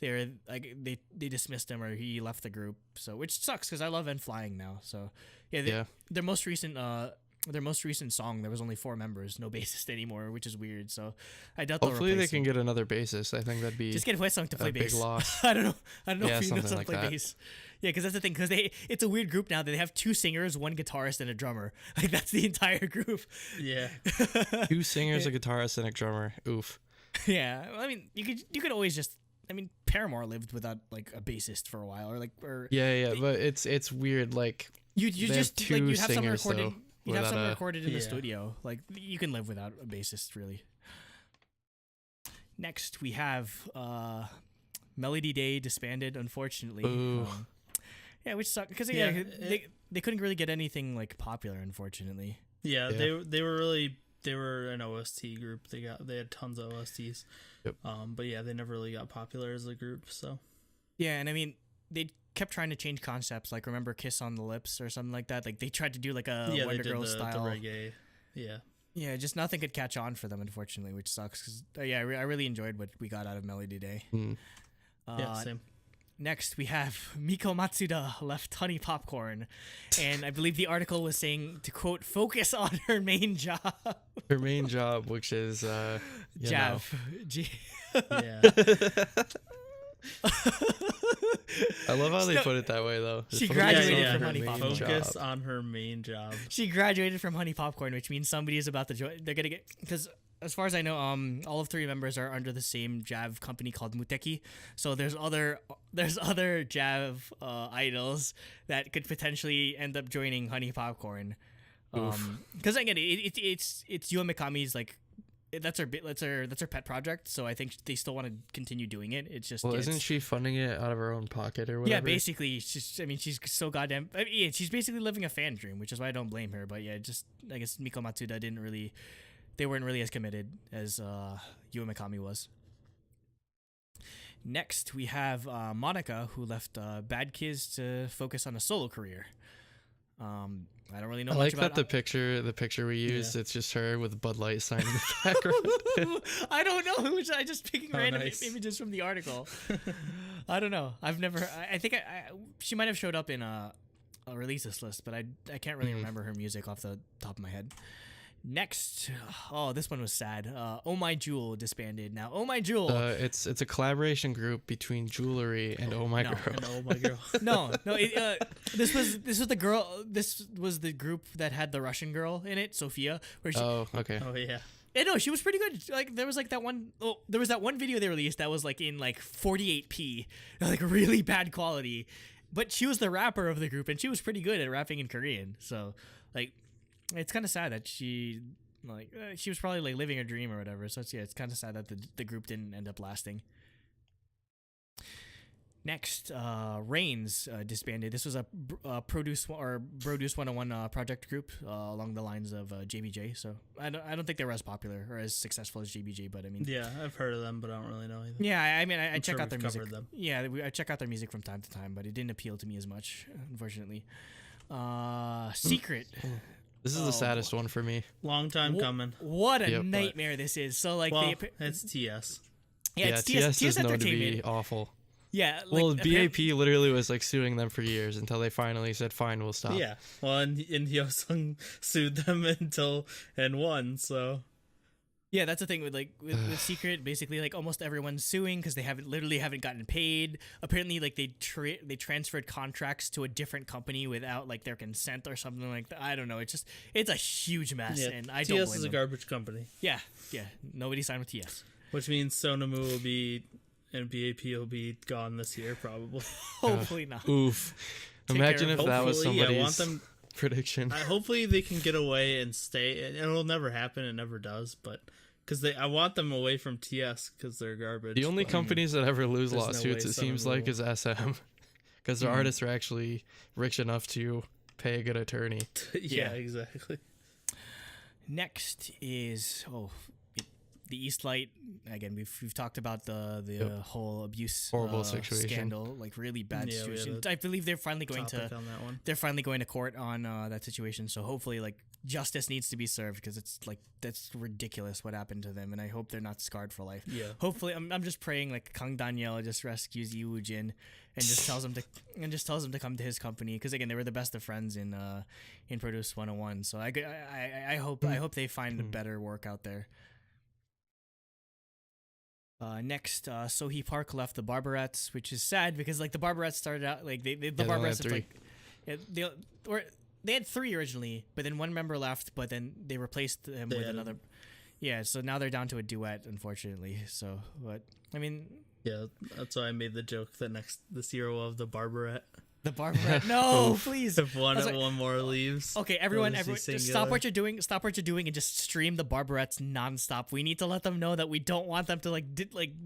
they dismissed him or he left the group. So which sucks because I love N Flying now. So yeah, their most recent song, there was only 4 members, no bassist anymore, which is weird. So I doubt. Hopefully they can get another bassist. I think that'd be just get Hwesung to play bass. Big loss. I don't know if he knows how to like play that. bass. Yeah, because that's the thing. Because it's a weird group now that they have 2 singers, 1 guitarist, and a drummer. Like that's the entire group. Yeah. 2 singers, a guitarist, and a drummer. Oof. Yeah, I mean, you could always just. I mean, Paramore lived without like a bassist for a while, but it's weird. Like you just have 2 like you'd have singers, some recording. Though, you'd have some recorded in the Yeah. studio. Like you can live without a bassist, really. Next, we have Melody Day disbanded, unfortunately. Yeah, which sucks because they couldn't really get anything like popular, unfortunately. Yeah, they were an OST group. They had tons of OSTs. Yep. But yeah, they never really got popular as a group. So yeah, and I mean they kept trying to change concepts. Like remember Kiss on the Lips or something like that. Like they tried to do like a Wonder Girls style the reggae. Yeah. Yeah, just nothing could catch on for them, unfortunately, which sucks. Cause I really enjoyed what we got out of Melody Day. Yeah, same. Next, we have Miko Matsuda left Honey Popcorn, and I believe the article was saying to quote, "Focus on her main job." Her main job, which is Jav. Yeah. I love how they put it that way, though. She graduated from her Honey main Popcorn. Focus job. on her main job. She graduated from Honey Popcorn, which means somebody is about to join. They're gonna get because. As far as I know, all of 3 members are under the same Jav company called Muteki. So there's other Jav idols that could potentially end up joining Honey Popcorn. Because again, it's Yua Mikami's like that's her pet project. So I think they still want to continue doing it. It's just isn't she funding it out of her own pocket or whatever? Yeah, basically. She's so goddamn. She's basically living a fan dream, which is why I don't blame her. But yeah, just I guess Miko Matsuda didn't really. They weren't really as committed as Yua Mikami was. Next, we have Monica, who left Bad Kids to focus on a solo career. I don't really know. I much like about that the picture we used. Yeah. It's just her with Bud Light sign in the background. I don't know. Which I just picking random images from the article. I don't know. I've never. I think she might have showed up in release this list, but I can't really remember her music off the top of my head. Next, this one was sad. Oh My Jewel disbanded. Now, Oh My Jewel. It's a collaboration group between Jewelry and Oh My Girl. And Oh My Girl. no. This was the girl. This was the group that had the Russian girl in it, Sophia. Where she, Oh, okay. Oh yeah. yeah, no, she was pretty good. Like there was like that one. Oh, there was that one video they released that was like in like 48p, like really bad quality. But she was the rapper of the group, and she was pretty good at rapping in Korean. So, like, it's kind of sad that she was probably like living a dream or whatever. So it's kind of sad that the group didn't end up lasting. Next, Reigns disbanded. This was a Produce 101 project group along the lines of JBJ. So I don't think they were as popular or as successful as JBJ, but I mean, Yeah, I've heard of them, but I don't really know anything. yeah, I mean, I I'm check sure out their we've music. covered them. Yeah, I check out their music from time to time, but it didn't appeal to me as much, unfortunately. Secret. This is the saddest one for me. Long time coming. What a Yep. nightmare this is. So like, Well, it's TS. it's TS is known to Entertainment. be awful. Yeah, like, Well, BAP literally was like suing them for years until they finally said, "Fine, we'll stop." Yeah. Well, and Hyosung sued them and won. So Yeah, that's the thing with with Secret. Basically, like almost everyone's suing because they haven't gotten paid. Apparently, like they transferred contracts to a different company without like their consent or something like that. I don't know. It's a huge mess, yeah, and I don't TS blame is a them. garbage company, Yeah. Nobody signed with TS. which means Sonamu will be and BAP will be gone this year probably. Hopefully not. Oof. Take Imagine care if of- that was Hopefully, I want somebody's them. prediction. Hopefully they can get away and stay. And it'll never happen. It never does. But because I want them away from TS because they're garbage. The only but- companies that ever lose There's no lawsuits, way it seems someone like, will. is SM, because the artists are actually rich enough to pay a good attorney. yeah, exactly. Next is the Eastlight. Again, we've talked about the whole abuse Horrible situation. scandal, like really bad Yeah, we had situation. a I believe they're finally going Topic to on that one. they're finally going to court on that situation. So hopefully, like justice needs to be served because it's like that's ridiculous what happened to them, and I hope they're not scarred for life. Yeah. Hopefully, I'm just praying like Kang Daniel just rescues Yi Woo Jin and just tells him to come to his company because again they were the best of friends in Produce 101. So I hope they find better work out there. Next, Sohee Park left the Barbarettes, which is sad because like the Barbarettes started out like the they only Barbarettes had have, like they had 3 originally, but then one member left, but then they replaced him with another. Yeah, so now they're down to a duet, unfortunately. So, but I mean, Yeah, that's why I made the joke that this year we'll have the Barbarette. the Barbarette. No, please. If one That's like- one more leaves. Okay, everyone, Or is he just stop singular? what you're doing. Stop what you're doing and just stream the Barbarettes nonstop. We need to let them know that we don't want them to like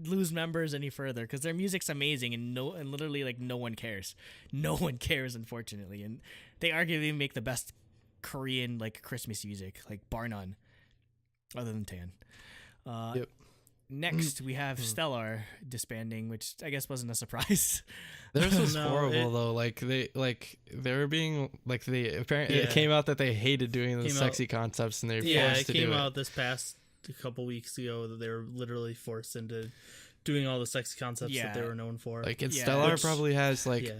lose members any further because their music's amazing and literally like no one cares. No one cares, unfortunately, and they arguably make the best Korean like Christmas music, like bar none, other than Tan. Yep. Next, we have Stellar disbanding, which I guess wasn't a surprise. Theirs was No, horrible though. Like they were being like they apparently it Yeah. came out that they hated doing those Came sexy concepts and they were Yeah, forced it to came do out this past a couple weeks ago that they were literally forced into doing all the sexy concepts that they Yeah. were known for. Like and Yeah, Stellar which- probably has like Yeah.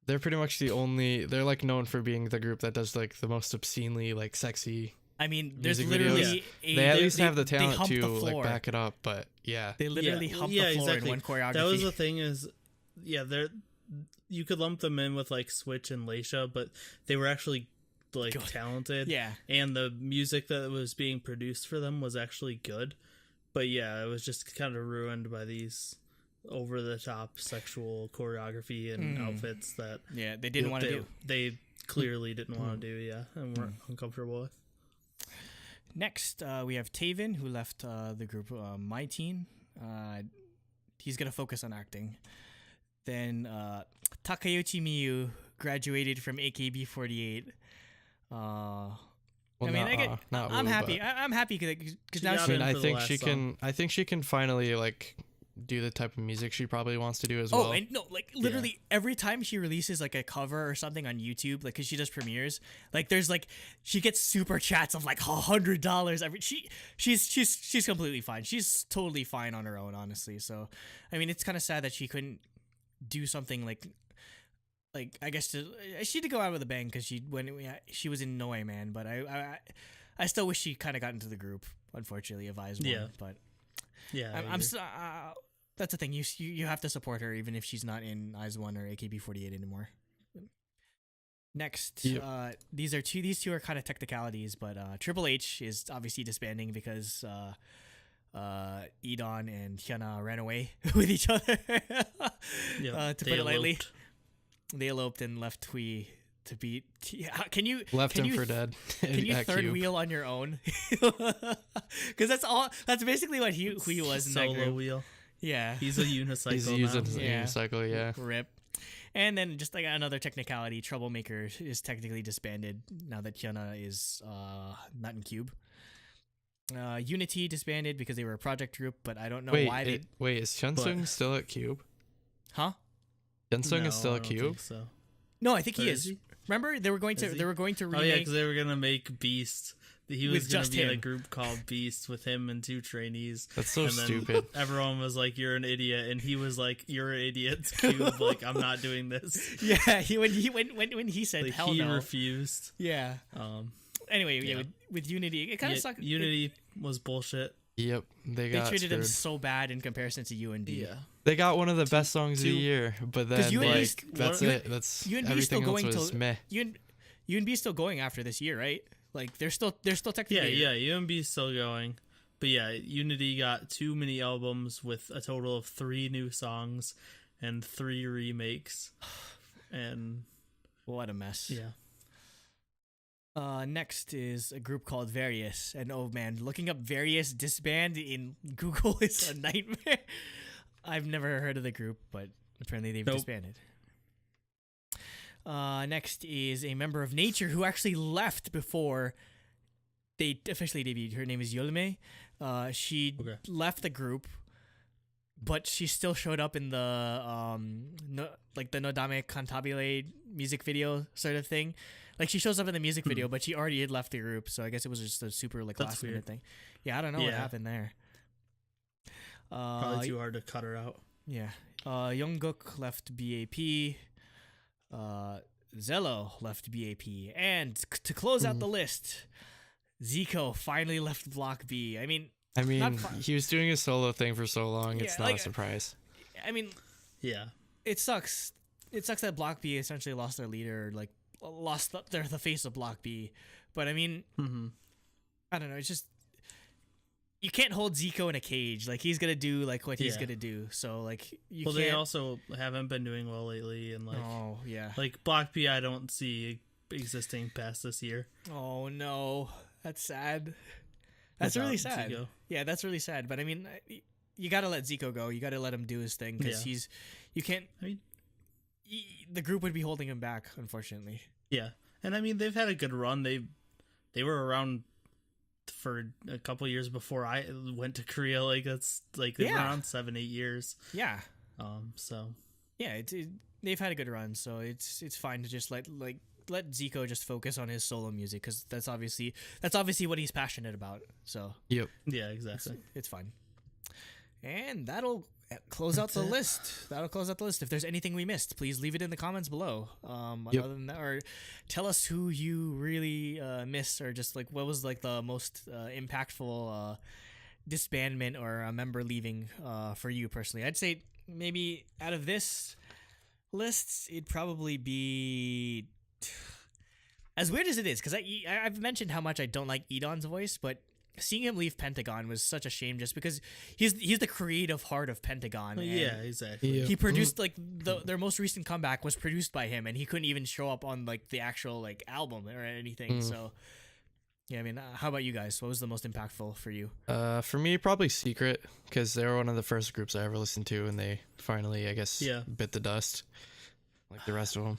they're pretty much the only they're like known for being the group that does like the most obscenely like sexy. I mean, there's Music literally They at least have the they talent hump to the like floor. back it up, but yeah. They literally hump the floor in one choreography. That was the thing is, they're you could lump them in with like Switch and Leisha, but they were actually like Good. talented. Yeah. And the music that was being produced for them was actually good. But yeah, it was just kind of ruined by these over the top sexual choreography and outfits that Yeah, they didn't want to do. They clearly didn't want to do, yeah, and weren't uncomfortable with. Next, we have Taven, who left the group My Teen. He's going to focus on acting. Then Takayuchi Miyu graduated from AKB48. Well, I mean, I'm Wu, happy. but- I'm happy because She now got she, in I for the think last she song. can. I think she can finally like do the type of music she probably wants to do as Oh, well. and no, like literally every time she releases like a cover or something on YouTube, like because she does premieres, like there's like she gets super chats of like $100 every. She's completely fine. She's totally fine on her own, honestly. So, I mean, it's kind of sad that she couldn't do something like like I guess she did go out with a bang because she was in No Man, but I still wish she kind of got into the group. Unfortunately, of Eyes One. Yeah. But Yeah, that's the thing. You have to support her even if she's not in Eyes One or AKB48 anymore. Next, these two are kind of technicalities, but Triple H is obviously disbanding because Edon and Hyuna ran away with each other. To put it lightly, they eloped and left Hui to beat. Can you for dead? Can you third wheel on your own? Because that's basically what Hui was in that solo group. wheel. Yeah, He's a unicycle. He's using a unicycle. Yeah. Rip. And then just like another technicality, Troublemaker is technically disbanded now that Hyuna is not in Cube. Unity disbanded because they were a project group, but I don't know why they. Wait, is Hyunsung still at Cube? Huh? Hyunsung is still at I don't Cube. think so. No, I think he Or is. is he? Remember they were going to remake. Oh yeah, because they were gonna make Beast. He was With going to just be in a him. group called Beast with him and 2 trainees. That's so And then stupid. Everyone was like, "You're an idiot," and he was like, "You're an idiot." Cube, like, I'm not doing this. Yeah, when he said Like, hell he no. refused. Yeah. Yeah. Anyway, with Unity, it kind of sucked. Unity was bullshit. Yep, they Treated them screwed. so bad in comparison to UND. They got one of the best songs of the year, but then UNB's that's it. That's UNB's still everything else going was till meh. UNB's still going after this year, right? Like they're still technically Yeah, UMB's still going. But yeah, Unity got 2 mini albums with a total of 3 new songs and 3 remakes. And what a mess. yeah. Next is a group called Various, and oh man, looking up Various disband in Google is a nightmare. I've never heard of the group, but apparently they've disbanded. Next is a member of Nature who actually left before they officially debuted. Her name is Yolme. She left the group, but she still showed up in the the Nodame Cantabile music video sort of thing. Like she shows up in the music video, but she already had left the group, so I guess it was just a super That's last minute weird. thing. Yeah, I don't know what happened there. Probably too hard to cut her out. Yeah. Jungkook left BAP. Zello left BAP. And to close out the list, Zico finally left Block B. I mean, he was doing a solo thing for so long. It's not a surprise. I mean, yeah, it sucks. It sucks that Block B essentially lost their leader, like lost the face of Block B. But I mean, I don't know. It's just you can't hold Zico in a cage. Like he's gonna do like what he's gonna do. So like you can't. They also haven't been doing well lately, and like like Block B, I don't see existing past this year. Oh no, that's sad. That's really sad. Zico. Yeah, that's really sad. But I mean, you gotta let Zico go. You gotta let him do his thing because you can't. I mean, the group would be holding him back, unfortunately. Yeah, and I mean they've had a good run. They were around for a couple years before I went to Korea. Like that's like they were around 7-8 years. Yeah. So yeah, they've had a good run. So it's fine to just let Zico just focus on his solo music because that's obviously what he's passionate about. So yep. Yeah, exactly. It's fine. And that'll close out the list. That'll close out the list. If there's anything we missed, please leave it in the comments below. Other than that, or tell us who you really missed, or just like what was like the most impactful disbandment or a member leaving for you personally. I'd say maybe out of this list, it'd probably be as weird as it is because I've mentioned how much I don't like Edon's voice, but seeing him leave Pentagon was such a shame just because he's the creative heart of Pentagon. Yeah, exactly. Yeah. He produced like their most recent comeback was produced by him, and he couldn't even show up on like the actual like album or anything. So yeah, I mean, how about you guys? What was the most impactful for you? For me, probably Secret, because they were one of the first groups I ever listened to, and they finally, I guess, bit the dust, like the rest of them.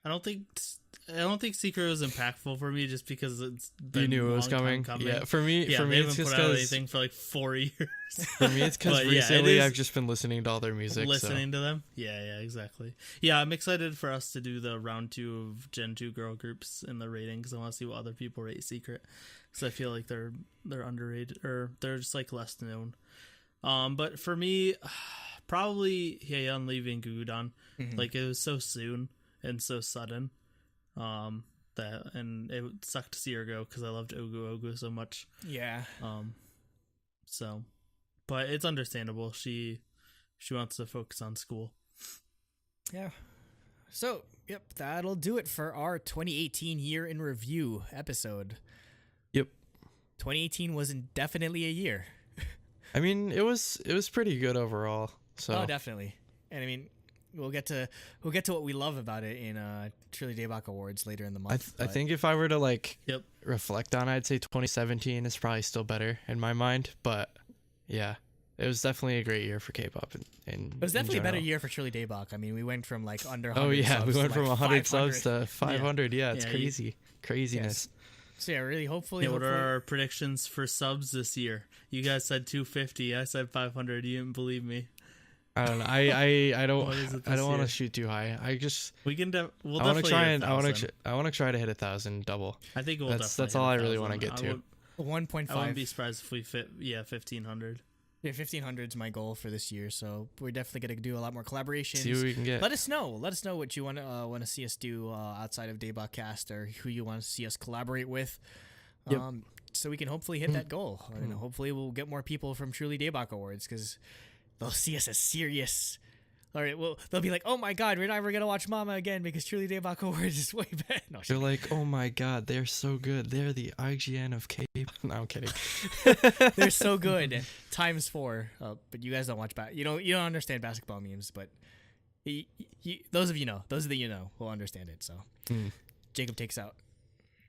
I don't think Secret was impactful for me just because it's been You knew it was coming. Yeah, for me, they it's haven't just put out because anything for like 4 years. For me, it's because But, recently it is I've just been listening to all their music. listening to them. Yeah, exactly. Yeah, I'm excited for us to do the round 2 of Gen 2 girl groups in the rating because I want to see what other people rate Secret because I feel like they're underrated or they're just like less known. But for me, probably Heian leaving Gugudan. Mhm. Like, it was so soon and so sudden. And it sucked to see her go because I loved Ogu so much. Yeah. So, but it's understandable. She wants to focus on school. Yeah. So, yep, that'll do it for our 2018 year in review episode. Yep. 2018 was definitely a year. I mean, it was pretty good overall. So Oh, definitely. And I mean, we'll get to what we love about it in Truly Daebak Awards later in the month. I think if I were to like Yep. reflect on it, I'd say 2017 is probably still better in my mind. But yeah, it was definitely a great year for K-pop. It was definitely a better year for Truly Daebak. I mean, we went from like under 100 Oh yeah, subs we to, went like, from 100 subs 500. to 500. Yeah, it's Yeah, crazy, craziness. So yeah, really, hopefully. What are our predictions for subs this year? You guys said 250. I said 500. You didn't believe me. I don't know. I don't. What is it I this don't want to year? shoot too high. I just. We can. We'll I want to definitely try hit and 1,000. I want to try to hit 1,000 double. I think we'll That's definitely. all hit I really 1,000. want to get to. 1.5. I wouldn't be surprised if we fit. Yeah, 1,500. Yeah, 1,500 is my goal for this year, so we're definitely gonna do a lot more collaborations. See what we can get. Let us know. Let us know what you want to see us do outside of DaebakCast, or who you want to see us collaborate with. Yep. So we can hopefully hit that goal. And hopefully we'll get more people from Truly Daebak Awards because they'll see us as serious. All right, well, they'll be like, "Oh my God, we're never gonna watch Mama again because Truly Daebak Awards is way better." No, They're like, oh my god, they're so good. They're the IGN of K. No, I'm kidding. they're so good times 4. But you guys don't watch you don't understand basketball memes, but those of you know, will understand it. So Jacob takes out.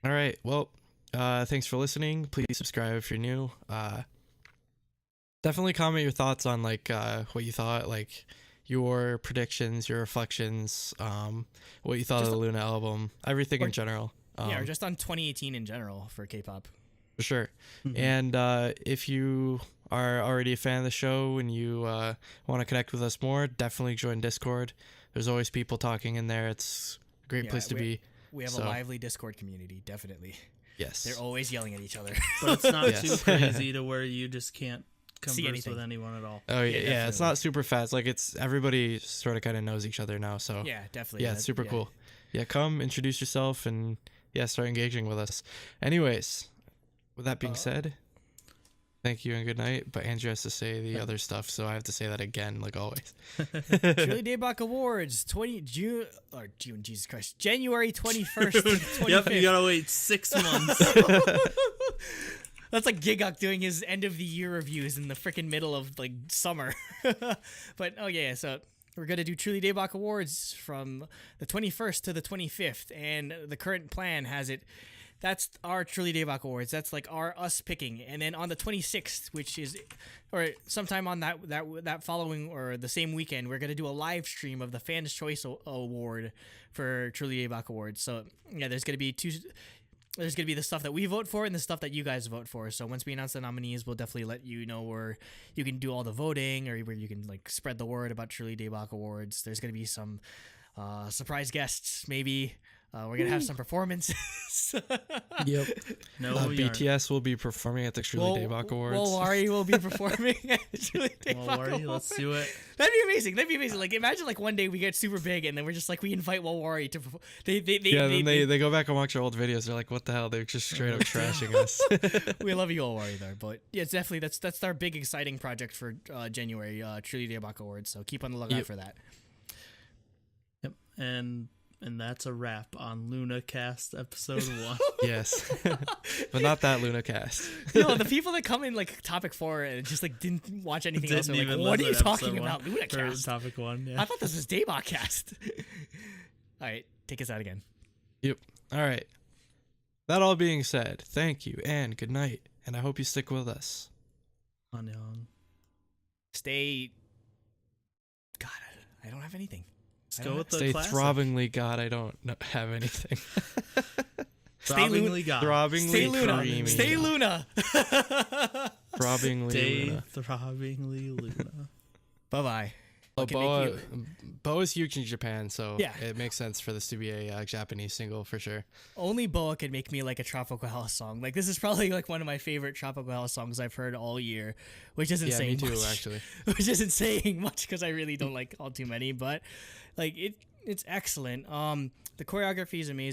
All right. Well, thanks for listening. Please subscribe if you're new. Definitely comment your thoughts on like what you thought, like your predictions, your reflections, what you thought of the Luna album, everything in general. Or just on 2018 in general for K-pop. For sure. And if you are already a fan of the show and you want to connect with us more, definitely join Discord. There's always people talking in there. It's a great place to be. We have a lively Discord community, definitely. Yes. They're always yelling at each other. But it's not Yes. too crazy to where you just can't See converse anything. with anyone at all. Oh yeah, Yeah, it's not super fast. Like it's everybody sort of kind of knows each other now. So Yeah, definitely. yeah, it's super cool. Yeah, come introduce yourself and start engaging with us. Anyways, with that being said, thank you and good night. But Andrew has to say the other stuff, so I have to say that again, like always. Truly Daebak Awards, June, Jesus Christ, January 21st to 25th. Yep, you gotta wait 6 months. That's like Gigok doing his end of the year reviews in the freaking middle of like summer. But so we're gonna do Truly Daebak Awards from the 21st to the 25th, and the current plan has it. That's our Truly Daebak Awards. That's like us picking, and then on the 26th, which is, or sometime on that following or the same weekend, we're gonna do a live stream of the Fans Choice Award for Truly Daebak Awards. So yeah, there's gonna be There's going to be the stuff that we vote for and the stuff that you guys vote for. So once we announce the nominees, we'll definitely let you know where you can do all the voting or where you can like spread the word about Truly Daebak Awards. There's going to be some surprise guests, maybe. We're going to have some performances. Yep. No, BTS will be performing at the Truly Daebak Awards. Wari will be performing at Truly Daebak Awards. Let's do it. That'd be amazing. Like imagine like one day we get super big and then we're just like we invite Wari to perform. They go back and watch our old videos. They're like, what the hell? They're just straight up trashing us. We love you, Wari, there, but yeah, it's definitely that's our big exciting project for January, Truly Daebak Awards. So keep on the lookout for that. Yep, and that's a wrap on LunaCast episode 1. Yes. But not that LunaCast. No, the people that come in like topic 4 and just like didn't watch anything else are like, what are you talking about, LunaCast? Topic 1, yeah. I thought this was DaebakCast. All right, take us out again. Yep. All right. That all being said, thank you and good night, and I hope you stick with us. Annyeong. Stay. God, I don't have anything. Let's go with the Stay classic. throbbingly God. I don't have anything. Throbbingly God. Throbbingly Stay Luna. creamy. Stay Luna. Throbbingly Stay Luna. throbbingly Luna. Bye bye. can make you. Boa is huge in Japan, so Yeah. it makes sense for this to be a Japanese single for sure. Only Boa can make me like a tropical house song. Like this is probably like one of my favorite tropical house songs I've heard all year, which isn't Yeah, saying me too, much. actually. Which isn't saying much because I really don't like all too many, but like it's excellent. The choreography is amazing.